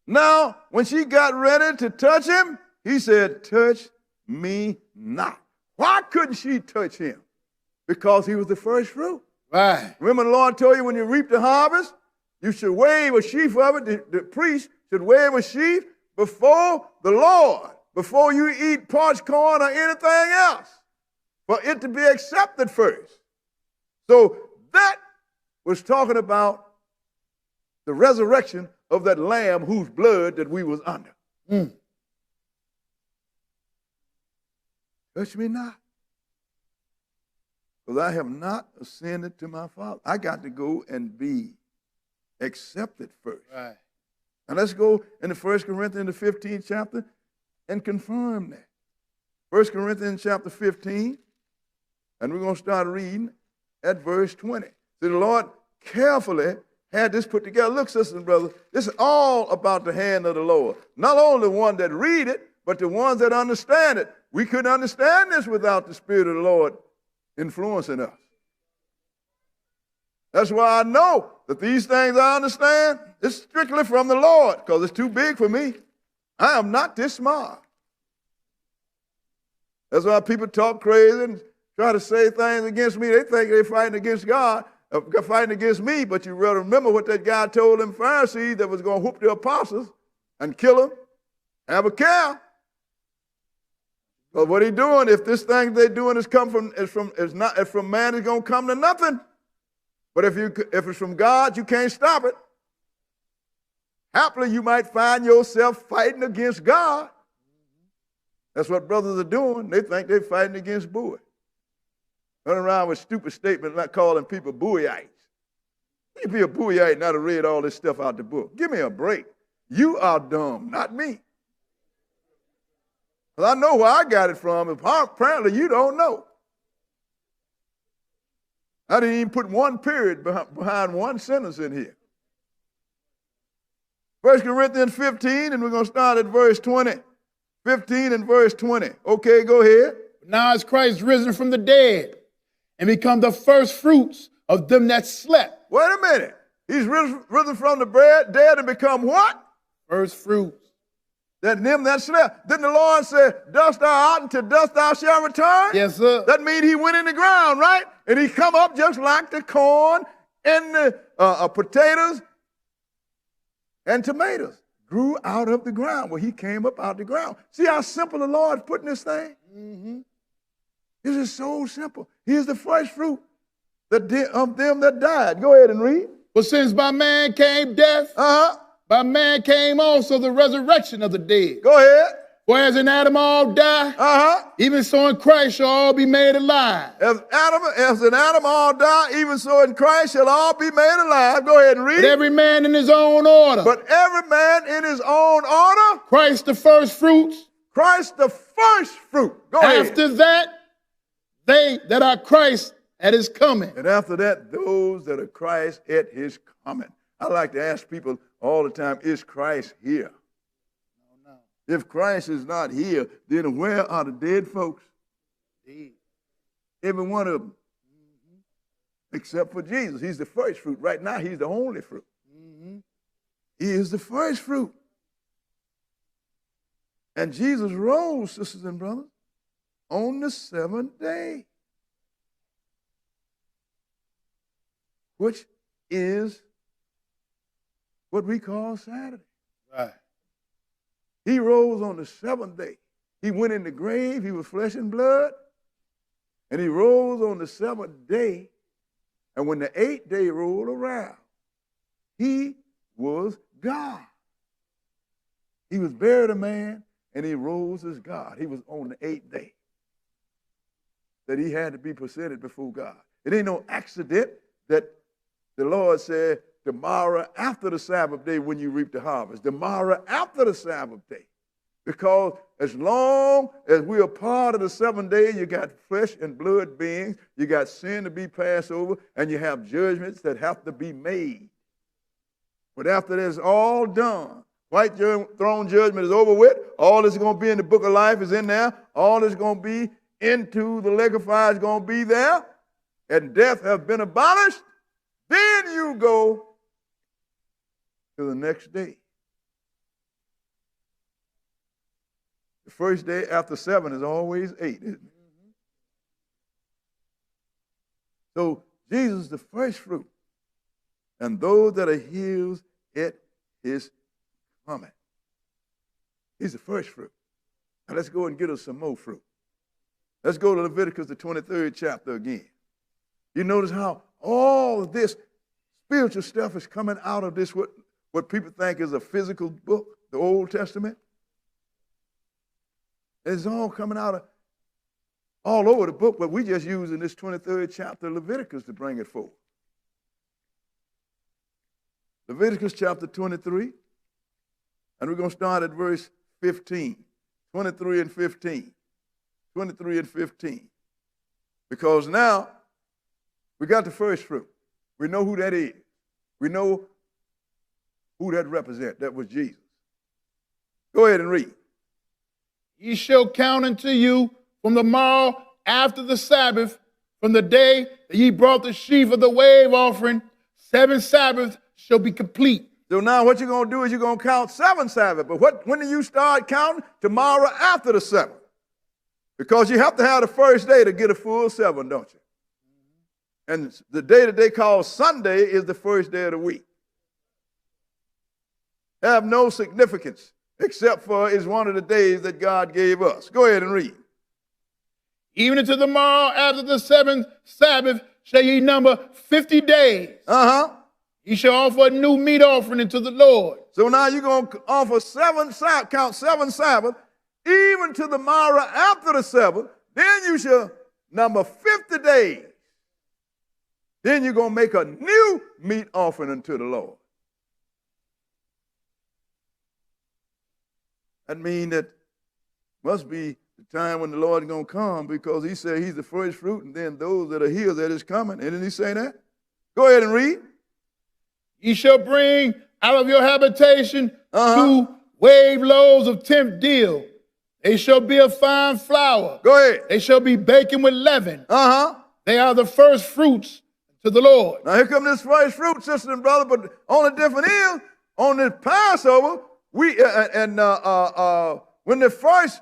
Speaker 2: Now, when she got ready to touch him, he said, Touch me not. Why couldn't she touch him? Because he was the first fruit.
Speaker 3: Right.
Speaker 2: Remember the Lord told you when you reap the harvest, you should wave a sheaf of it. The priest should wave a sheaf before the Lord, before you eat parched corn or anything else, for it to be accepted first. So that was talking about the resurrection of that lamb whose blood that we was under. Touch me not, because I have not ascended to my Father. I got to go and be accepted first.
Speaker 3: Right.
Speaker 2: Now let's go into 1 Corinthians, the 15th chapter, and confirm that. 1 Corinthians chapter 15, and we're going to start reading at verse 20. So the Lord carefully had this put together. Look, sisters and brothers, this is all about the hand of the Lord. Not only the one that read it, but the ones that understand it. We couldn't understand this without the Spirit of the Lord influencing us. That's why I know that these things I understand, it's strictly from the Lord, because it's too big for me. I am not this smart. That's why people talk crazy and try to say things against me. They think they're fighting against God, fighting against me, but you really remember what that guy told them Pharisees that was going to whoop the apostles and kill them. Have a care. But what he's doing, if this thing they're doing is from man, it's going to come to nothing. But if it's from God, you can't stop it. Happily, you might find yourself fighting against God. That's what brothers are doing. They think they're fighting against buoy. Running around with stupid statements like calling people buoyites. You be a buoyite and I'd have read all this stuff out the book. Give me a break. You are dumb, not me. Because I know where I got it from. Apparently, you don't know. I didn't even put one period behind one sentence in here. 1 Corinthians 15, and we're going to start at verse 20. 15 and verse 20. Okay, go ahead.
Speaker 3: Now is Christ risen from the dead and become the first fruits of them that slept.
Speaker 2: Wait a minute. He's risen from the dead and become what?
Speaker 3: First fruits.
Speaker 2: That them that slept. Didn't the Lord say, dust thou art, and to dust thou shalt return?
Speaker 3: Yes, sir.
Speaker 2: That means he went in the ground, right? And he come up just like the corn and the potatoes and tomatoes grew out of the ground. Well, he came up out of the ground. See how simple the Lord's putting this thing? Mm-hmm. This is so simple. Here's the first fruit of them that died. Go ahead and read.
Speaker 3: But since by man came death, by man came also the resurrection of the dead.
Speaker 2: Go ahead.
Speaker 3: For as in Adam all die, even so in Christ shall all be made alive.
Speaker 2: As in Adam all die, even so in Christ shall all be made alive. Go ahead and read.
Speaker 3: But every man in his own order.
Speaker 2: But every man in his own order.
Speaker 3: Christ the first fruits.
Speaker 2: Christ the first fruit. Go ahead.
Speaker 3: After that, they that are Christ at his coming.
Speaker 2: And after that, those that are Christ at his coming. I like to ask people all the time, is Christ here? If Christ is not here, then where are the dead folks? Every one of them. Except for Jesus. He's the first fruit. Right now, he's the only fruit. He is the first fruit. And Jesus rose, sisters and brothers, on the seventh day, which is what we call Saturday.
Speaker 3: Right.
Speaker 2: He rose on the seventh day. He went in the grave. He was flesh and blood. And he rose on the seventh day. And when the eighth day rolled around, he was God. He was buried a man, and he rose as God. He was on the eighth day that he had to be presented before God. It ain't no accident that the Lord said, tomorrow after the Sabbath day when you reap the harvest. Tomorrow after the Sabbath day. Because as long as we are part of the 7th day, you got flesh and blood beings, you got sin to be passed over, and you have judgments that have to be made. But after that's all done, white throne judgment is over with, all that's going to be in the book of life is in there, all that's going to be into the lake of fire is going to be there, and death has been abolished, then you go to the next day. The first day after 7 is always 8, isn't it? So Jesus is the first fruit, and those that are his at his coming. He's the first fruit. Now let's go and get us some more fruit. Let's go to Leviticus, the 23rd chapter again. You notice how all of this spiritual stuff is coming out of this, what people think is a physical book, the Old Testament. It's all coming out of all over the book, but we just using this 23rd chapter of Leviticus to bring it forward. Leviticus chapter 23, and we're going to start at verse 15, 23 and 15, 23 and 15. Because now we got the first fruit. We know who that is. We know who that represents. That was Jesus. Go ahead and read.
Speaker 3: Ye shall count unto you from the morrow after the Sabbath From the day that ye brought the sheaf of the wave offering, 7 Sabbaths shall be complete.
Speaker 2: So now what you're going to do is you're going to count 7 Sabbaths. But when do you start counting? Tomorrow after the 7th. Because you have to have the first day to get a full 7, don't you? And the day that they call Sunday is the first day of the week. Have no significance except for it's one of the days that God gave us. Go ahead and read.
Speaker 3: Even unto the morrow after the 7th Sabbath shall ye number 50 days. Ye shall offer a new meat offering unto the Lord.
Speaker 2: So now you're going to offer count 7 Sabbaths, even to the morrow after the 7th. Then you shall number 50 days. Then you're going to make a new meat offering unto the Lord. That means that must be the time when the Lord is going to come, because he said he's the first fruit, and then those that are his that is coming. Didn't he say that? Go ahead and read.
Speaker 3: Ye shall bring out of your habitation 2 wave loaves of 10th deal. They shall be of fine flour.
Speaker 2: Go ahead.
Speaker 3: They shall be baking with leaven. They are the first fruits to the Lord.
Speaker 2: Now here come this first fruit, sister and brother, but only difference is on this Passover, when the first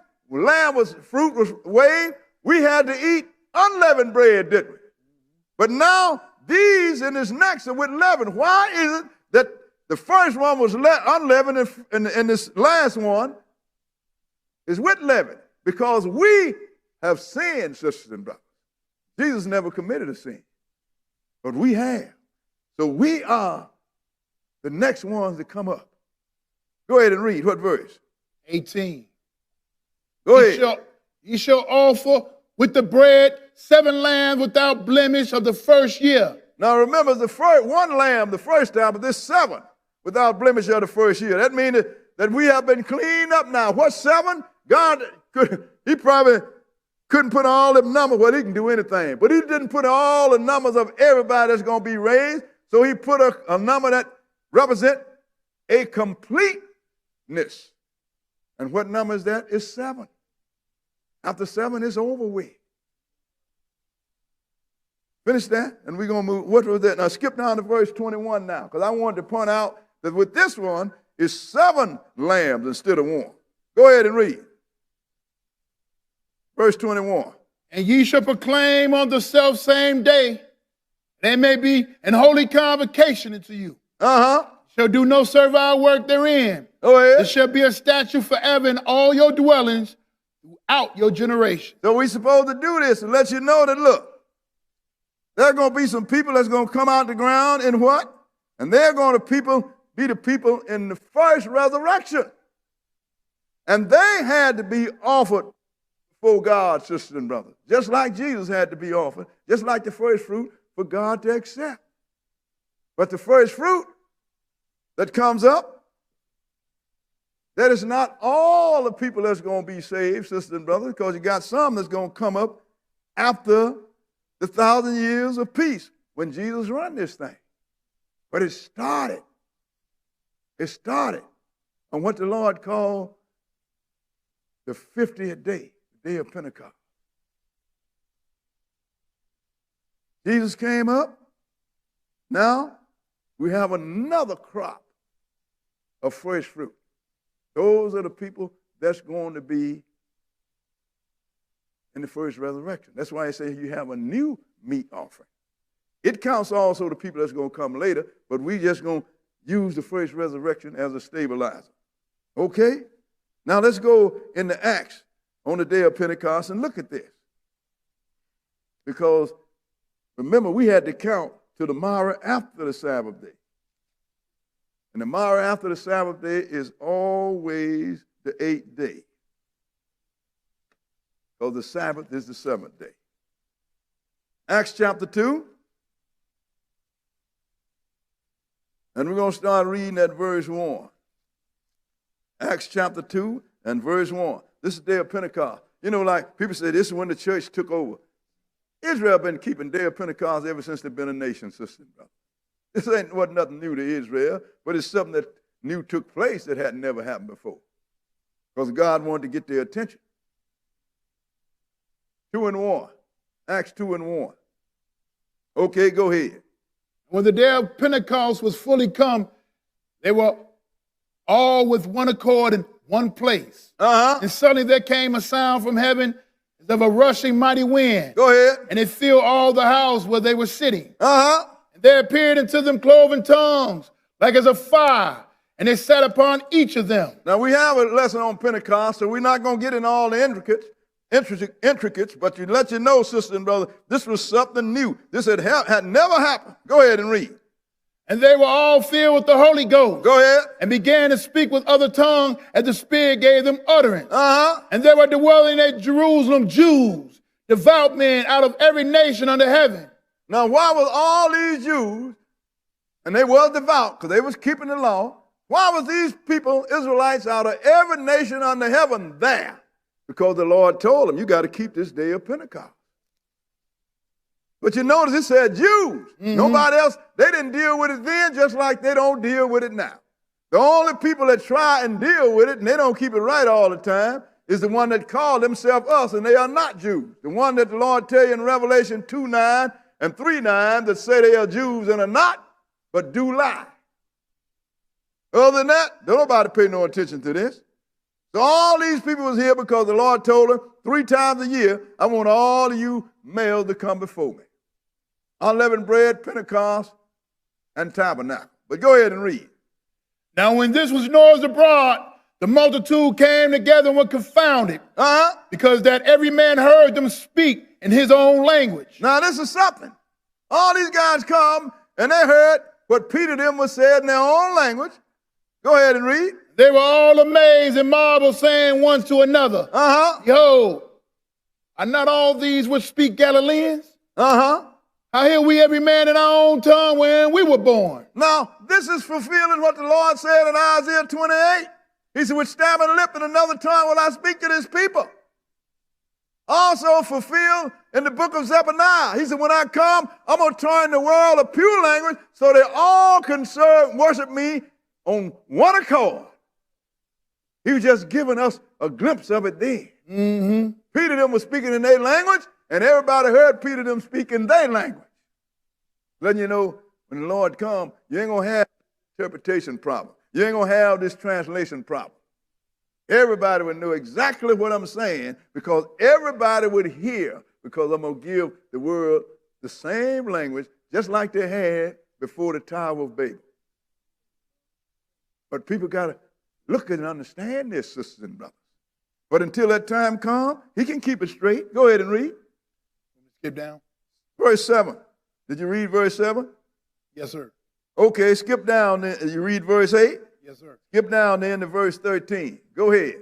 Speaker 2: fruit was waved, we had to eat unleavened bread, didn't we? But now these in this next are with leaven. Why is it that the first one was unleavened and this last one is with leaven? Because we have sinned, sisters and brothers. Jesus never committed a sin, but we have. So we are the next ones that come up. Go ahead and read. What verse?
Speaker 3: 18.
Speaker 2: Go ahead.
Speaker 3: Ye shall offer with the bread 7 lambs without blemish of the first year.
Speaker 2: Now remember, the first one lamb the first time, but this 7 without blemish of the first year. That means that we have been cleaned up now. What's 7? God he probably couldn't put all them numbers. Well, he can do anything, but he didn't put all the numbers of everybody that's going to be raised. So he put a number that represents a completeness. And what number is that? It's 7. After 7, it's over with. Finish that, and we're going to move. What was that? Now skip down to verse 21 now, because I wanted to point out that with this one, it's 7 lambs instead of 1. Go ahead and read. Verse 21.
Speaker 3: And ye shall proclaim on the selfsame day, there may be an holy convocation unto you. Shall do no servile work therein. There shall be a statute forever in all your dwellings throughout your generation.
Speaker 2: So we're supposed to do this and let you know that, look, there are going to be some people that's going to come out the ground in what? And they're going to be the people in the first resurrection. And they had to be offered before God, sisters and brothers, just like Jesus had to be offered, just like the first fruit for God to accept. But the first fruit that comes up, that is not all the people that's going to be saved, sisters and brothers, because you got some that's going to come up after the 1,000 years of peace when Jesus run this thing. But it started on what the Lord called the 50th day, the day of Pentecost. Jesus came up. Now we have another crop of fresh fruit. Those are the people that's going to be in the first resurrection. That's why I say you have a new meat offering. It counts also the people that's going to come later, but we just going to use the first resurrection as a stabilizer. Okay? Now let's go into Acts on the day of Pentecost and look at this. Because remember, we had to count to the morrow after the Sabbath day. And the morrow after the Sabbath day is always the 8th day. Because the Sabbath is the 7th day. Acts chapter 2. And we're going to start reading at verse 1. Acts chapter 2 and verse 1. This is the day of Pentecost. You know, like people say, this is when the church took over. Israel been keeping day of Pentecost ever since they've been a nation, sister and brother. This wasn't nothing new to Israel, but it's something that new took place that had never happened before. Because God wanted to get their attention. 2 and 1. Acts 2 and 1. Okay, go ahead.
Speaker 3: When the day of Pentecost was fully come, they were all with one accord in one place. And suddenly there came a sound from heaven as of a rushing mighty wind.
Speaker 2: Go ahead.
Speaker 3: And it filled all the house where they were sitting.
Speaker 2: And
Speaker 3: there appeared unto them cloven tongues, like as of fire, and they sat upon each of them.
Speaker 2: Now, we have a lesson on Pentecost, so we're not going to get in all the intricates, but to let you know, sister and brother, this was something new. This had never happened. Go ahead and read.
Speaker 3: And they were all filled with the Holy Ghost.
Speaker 2: Go ahead.
Speaker 3: And began to speak with other tongues as the Spirit gave them utterance.
Speaker 2: And
Speaker 3: there were dwelling at Jerusalem Jews, devout men out of every nation under heaven.
Speaker 2: Now, why was all these Jews, and they were devout because they was keeping the law, why was these people, Israelites, out of every nation under heaven there? Because the Lord told them, you got to keep this day of Pentecost. But you notice it said Jews. Nobody else, they didn't deal with it then just like they don't deal with it now. The only people that try and deal with it, and they don't keep it right all the time, is the one that call themselves us, and they are not Jews. The one that the Lord tell you in Revelation 2:9 and 3:9 that say they are Jews and are not, but do lie. Other than that, don't nobody pay no attention to this. So all these people was here because the Lord told them 3 times a year, I want all of you males to come before me. Unleavened bread, Pentecost, and tabernacle. But go ahead and read.
Speaker 3: Now when this was noised abroad, the multitude came together and were confounded, because that every man heard them speak in his own language.
Speaker 2: Now this is something. All these guys come and they heard what Peter them was said in their own language. Go ahead and read.
Speaker 3: They were all amazed and marveled, saying one to another, Behold, are not all these which speak Galileans? How hear we every man in our own tongue when we were born?
Speaker 2: Now, this is fulfilling what the Lord said in Isaiah 28. He said, with stammering lip and another tongue will I speak to this people. Also fulfilled in the book of Zephaniah. He said, when I come, I'm going to turn the world a pure language so they all can worship me on one accord. He was just giving us a glimpse of it then. Peter them was speaking in their language, and everybody heard Peter them speak in their language. Letting you know, when the Lord come, you ain't going to have interpretation problem. You ain't going to have this translation problem. Everybody would know exactly what I'm saying because everybody would hear, because I'm going to give the world the same language just like they had before the Tower of Babel. But people got to look at and understand this, sisters and brothers. But until that time comes, he can keep it straight. Go ahead and read.
Speaker 3: Skip down.
Speaker 2: Verse 7. Did you read verse 7?
Speaker 3: Yes, sir.
Speaker 2: Okay, skip down. You read verse 8?
Speaker 3: Yes, sir.
Speaker 2: Skip down then to verse 13. Go ahead.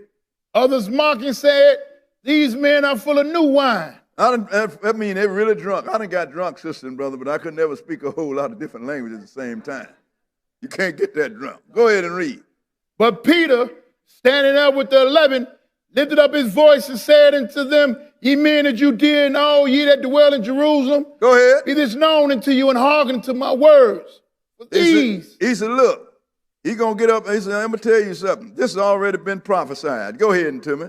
Speaker 3: Others mocking said, these men are full of new wine.
Speaker 2: I mean, they're really drunk. I done got drunk, sister and brother, but I could never speak a whole lot of different languages at the same time. You can't get that drunk. Go ahead and read.
Speaker 3: But Peter, standing up with the 11, lifted up his voice and said unto them, ye men of Judea and all ye that dwell in Jerusalem,
Speaker 2: go ahead.
Speaker 3: Be this known unto you and hearken to my words. But
Speaker 2: he said, look, he going to get up and he said, I'm going to tell you something. This has already been prophesied. Go ahead and tell me.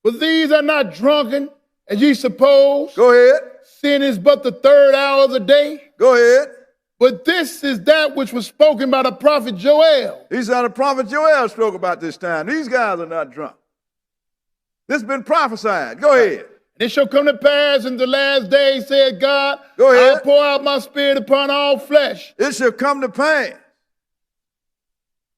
Speaker 3: But these are not drunken, as ye suppose.
Speaker 2: Go ahead.
Speaker 3: Sin is but the 3rd hour of the day.
Speaker 2: Go ahead.
Speaker 3: But this is that which was spoken by the prophet Joel.
Speaker 2: He said the prophet Joel spoke about this time. These guys are not drunk. This has been prophesied. Go ahead.
Speaker 3: And it shall come to pass in the last days, said God,
Speaker 2: go ahead.
Speaker 3: I'll pour out my spirit upon all flesh.
Speaker 2: It shall come to pass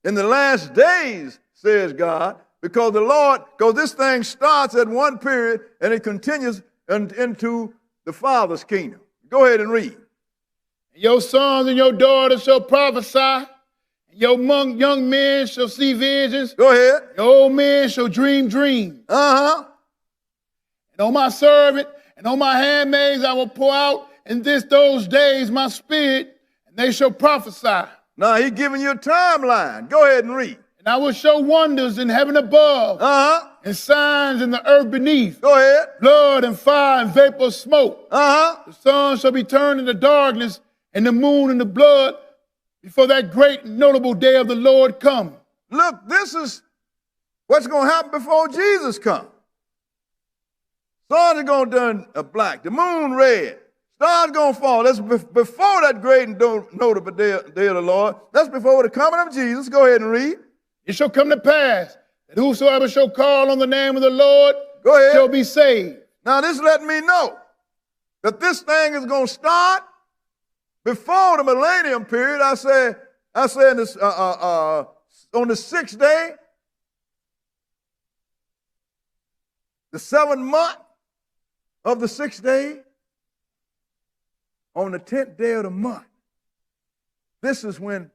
Speaker 2: in the last days, says God, because the Lord, because this thing starts at one period and it continues into the Father's kingdom. Go ahead and read.
Speaker 3: And your sons and your daughters shall prophesy, and your young men shall see visions.
Speaker 2: Go ahead.
Speaker 3: Your old men shall dream dreams. And on my servant and on my handmaids I will pour out in those days my spirit, and they shall prophesy.
Speaker 2: Now he's giving you a timeline. Go ahead and read.
Speaker 3: And I will show wonders in heaven above, and signs in the earth beneath.
Speaker 2: Go ahead.
Speaker 3: Blood and fire and vapor of smoke. The sun shall be turned into darkness, and the moon into blood, before that great and notable day of the Lord come.
Speaker 2: Look, this is what's going to happen before Jesus comes. Sun is going to turn black, the moon red, Star's going to fall. That's before that great and notable day of the Lord. That's before the coming of Jesus. Go ahead and read.
Speaker 3: It shall come to pass that whosoever shall call on the name of the Lord
Speaker 2: Go ahead.
Speaker 3: shall be saved.
Speaker 2: Now this let me know that this thing is going to start before the millennium period. I said this, on the 6th day, the 7th month of the 6th day, on the 10th day of the month. This is when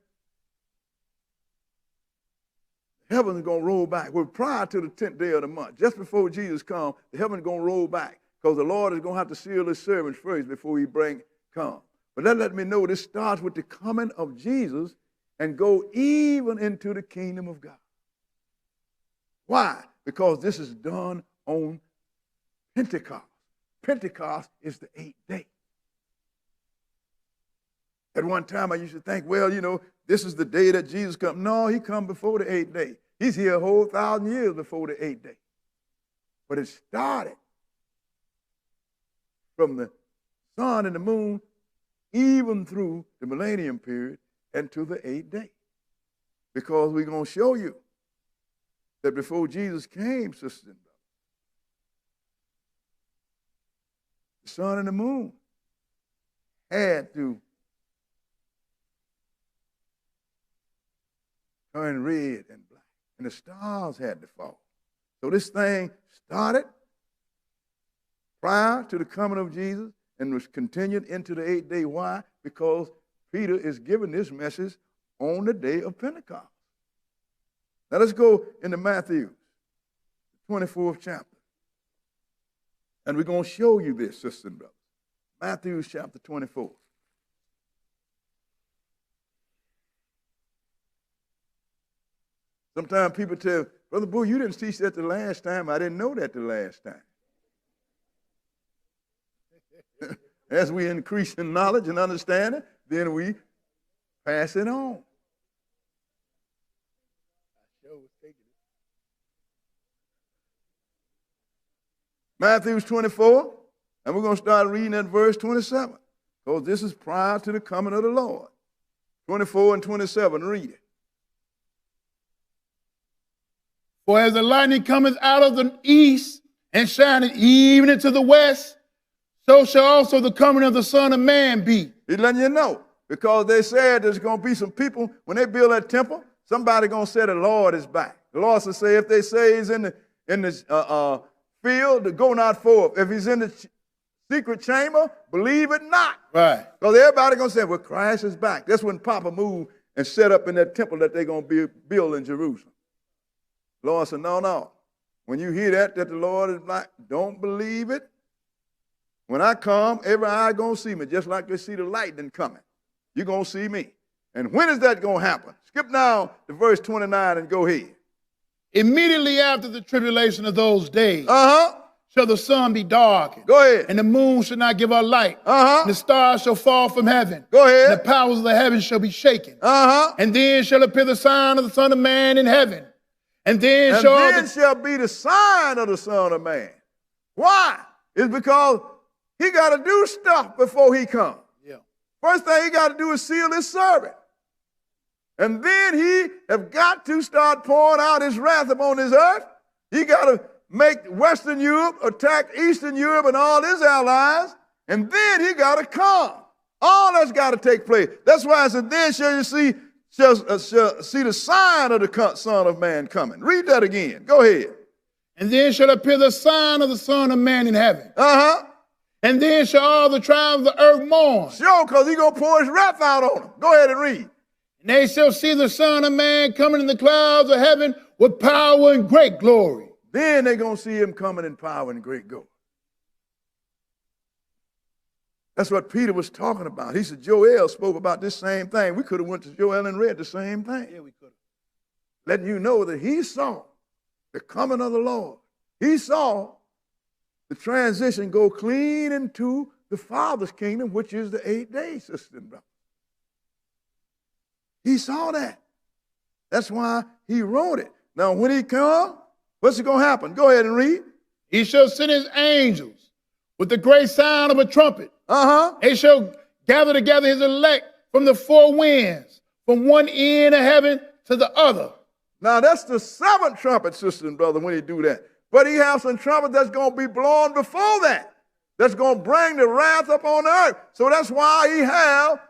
Speaker 2: heaven is going to roll back. Well, prior to the 10th day of the month, just before Jesus comes, the heaven is going to roll back because the Lord is going to have to seal his servants first before he come. But that let me know this starts with the coming of Jesus and go even into the kingdom of God. Why? Because this is done on Pentecost. Pentecost is the 8th day. At one time, I used to think, well, this is the day that Jesus come. No, he come before the 8th day. He's here a whole 1,000 years before the 8th day. But it started from the sun and the moon, even through the millennium period and to the 8th day. Because we're going to show you that before Jesus came, sisters and brothers, the sun and the moon had to turn red and black, and the stars had to fall. So this thing started prior to the coming of Jesus and was continued into the 8th day. Why? Because Peter is giving this message on the day of Pentecost. Now let's go into Matthew, the 24th chapter. And we're going to show you this, sisters and brothers. Matthew chapter 24. Sometimes people tell, Brother Boo, you didn't teach that the last time. I didn't know that the last time. As we increase in knowledge and understanding, then we pass it on. Matthew 24, and we're going to start reading at verse 27, because this is prior to the coming of the Lord. 24 and 27, read it.
Speaker 3: For as the lightning cometh out of the east and shineth even into the west, so shall also the coming of the Son of Man be.
Speaker 2: He's letting you know, because they said there's going to be some people, when they build that temple, somebody going to say the Lord is back. The Lord will say, if they say he's in the field, to go not forth. If he's in the secret chamber, believe it not.
Speaker 3: Right.
Speaker 2: Because everybody going to say, well, Christ is back. That's when Papa moved and set up in that temple that they're going to build in Jerusalem. The Lord said, no. When you hear that the Lord is back, don't believe it. When I come, every eye going to see me, just like they see the lightning coming. You're going to see me. And when is that going to happen? Skip now to verse 29 and go ahead.
Speaker 3: Immediately after the tribulation of those days, shall the sun be darkened.
Speaker 2: Go ahead.
Speaker 3: And the moon shall not give her light. And the stars shall fall from heaven.
Speaker 2: Go ahead.
Speaker 3: And the powers of the heavens shall be shaken. And then shall appear the sign of the Son of Man in heaven. And then shall
Speaker 2: be the sign of the Son of Man. Why? It's because he got to do stuff before he comes.
Speaker 3: Yeah.
Speaker 2: First thing he got to do is seal his servant. And then he have got to start pouring out his wrath upon this earth. He got to make Western Europe attack Eastern Europe and all his allies. And then he got to come. All that's got to take place. That's why I said, then shall you see the sign of the Son of Man coming. Read that again. Go ahead.
Speaker 3: And then shall appear the sign of the Son of Man in heaven. And then shall all the tribes of the earth mourn.
Speaker 2: Sure, because he's going to pour his wrath out on them. Go ahead and read.
Speaker 3: And they shall see the Son of Man coming in the clouds of heaven with power and great glory.
Speaker 2: Then they're going to see him coming in power and great glory. That's what Peter was talking about. He said Joel spoke about this same thing. We could have went to Joel and read the same thing.
Speaker 3: Yeah, we could have.
Speaker 2: Letting you know that he saw the coming of the Lord. He saw the transition go clean into the Father's kingdom, which is the 8th day, sister and brother. He saw that. That's why he wrote it. Now, when he comes, what's going to happen? Go ahead and read.
Speaker 3: He shall send his angels with the great sound of a trumpet. They shall gather together his elect from the four winds, from one end of heaven to the other.
Speaker 2: Now, that's the seventh trumpet, sister and brother, when he do that. But he has some trumpet that's going to be blown before that. That's going to bring the wrath up on the earth. So that's why he have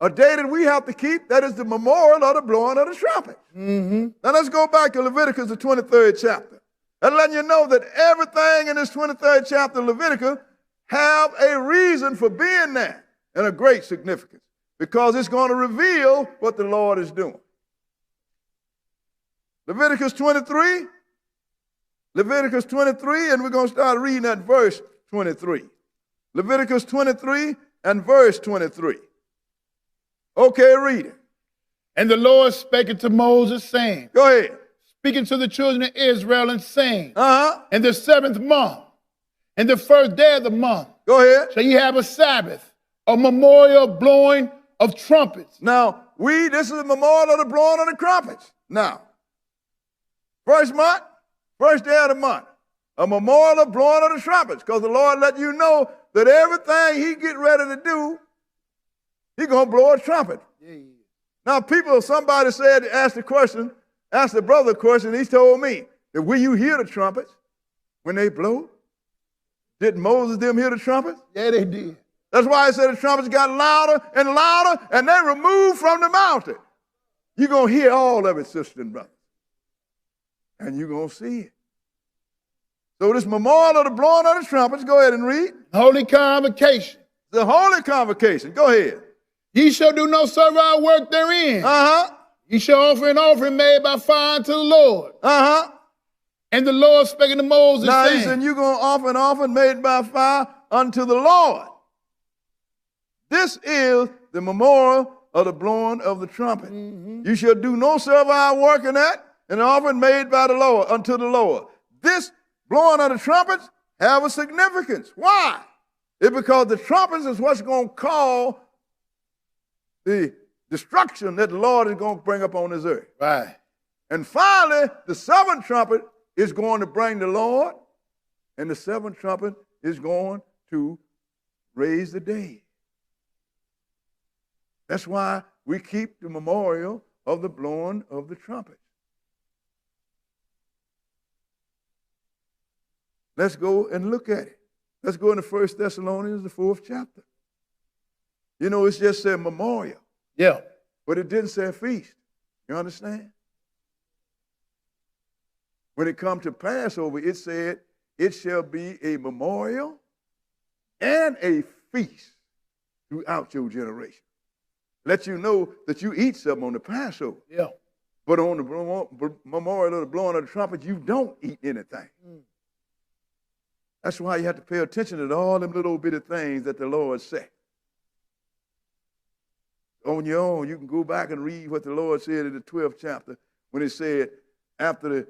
Speaker 2: a day that we have to keep. That is the memorial of the blowing of the trumpet. Now, let's go back to Leviticus, the 23rd chapter. And letting you know that everything in this 23rd chapter of Leviticus have a reason for being there and a great significance, because it's going to reveal what the Lord is doing. Leviticus 23, and we're going to start reading at verse 23. Leviticus 23 and verse 23. Okay, read it.
Speaker 3: And the Lord spake unto Moses, saying,
Speaker 2: Go ahead.
Speaker 3: Speaking to the children of Israel and saying, in the 7th month, in the first day of the month,
Speaker 2: Go ahead.
Speaker 3: shall ye have a Sabbath, a memorial blowing of trumpets.
Speaker 2: Now, this is the memorial of the blowing of the trumpets. Now, first month, first day of the month, a memorial of blowing of the trumpets, because the Lord let you know that everything he get ready to do, he's going to blow a trumpet. Now, somebody asked the brother a question, he told me that will you hear the trumpets when they blow? Did Moses them hear the trumpets?
Speaker 3: Yeah, they did.
Speaker 2: That's why he said the trumpets got louder and louder, and they removed from the mountain. You're going to hear all of it, sister and brother. And you're going to see it. So this memorial of the blowing of the trumpets, go ahead and read.
Speaker 3: Holy convocation.
Speaker 2: The holy convocation. Go ahead.
Speaker 3: Ye shall do no servile work therein. Ye shall offer an offering made by fire unto the Lord. And the Lord spake unto Moses,
Speaker 2: now,
Speaker 3: saying,
Speaker 2: he said, you're going to offer an offering made by fire unto the Lord. This is the memorial of the blowing of the trumpet. You shall do no servile work in that, and an offering made by the Lord unto the Lord. This blowing of the trumpets have a significance. Why? It's because the trumpets is what's going to call the destruction that the Lord is going to bring up on this earth.
Speaker 3: Right.
Speaker 2: And finally, the seventh trumpet is going to bring the Lord, and the seventh trumpet is going to raise the dead. That's why we keep the memorial of the blowing of the trumpet. Let's go and look at it. Let's go into 1 Thessalonians, the 4th chapter. You know, it's just said memorial.
Speaker 3: Yeah.
Speaker 2: But it didn't say feast. You understand? When it comes to Passover, it said, it shall be a memorial and a feast throughout your generation. Let you know that you eat something on the Passover.
Speaker 3: Yeah.
Speaker 2: But on the memorial of the blowing of the trumpet, you don't eat anything. That's why you have to pay attention to all them little bitty things that the Lord said. On your own, you can go back and read what the Lord said in the 12th chapter when he said, after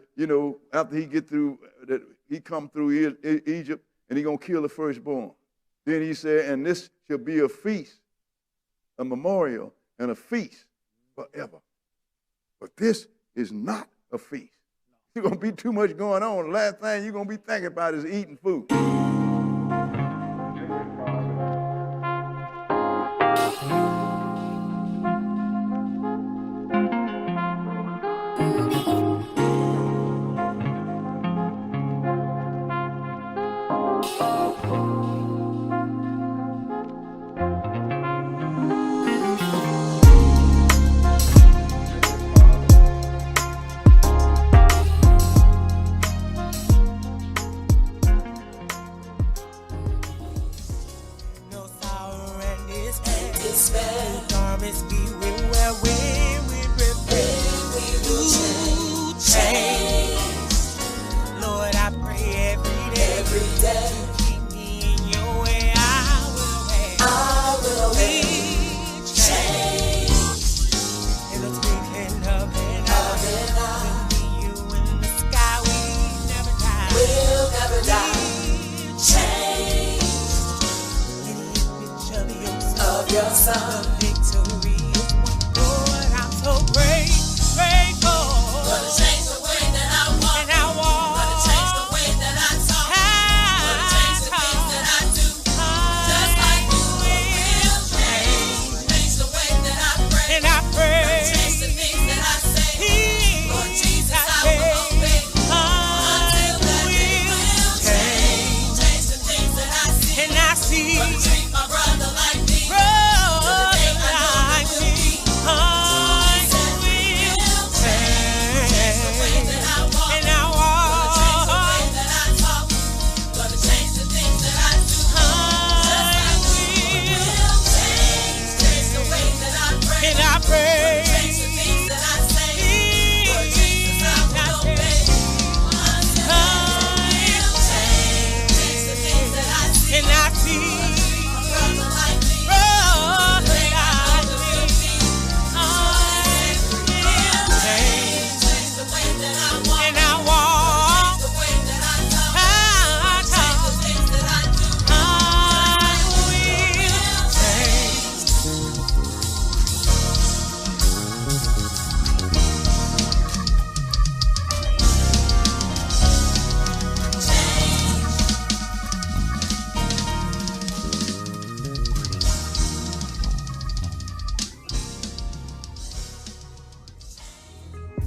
Speaker 2: he get through, that he come through Egypt and he going to kill the firstborn. Then he said, and this shall be a feast, a memorial and a feast forever. But this is not a feast. There's going to be too much going on. The last thing you're going to be thinking about is eating food.
Speaker 4: Just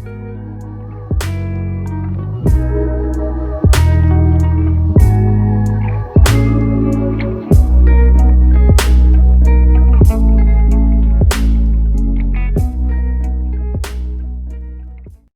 Speaker 1: Amen.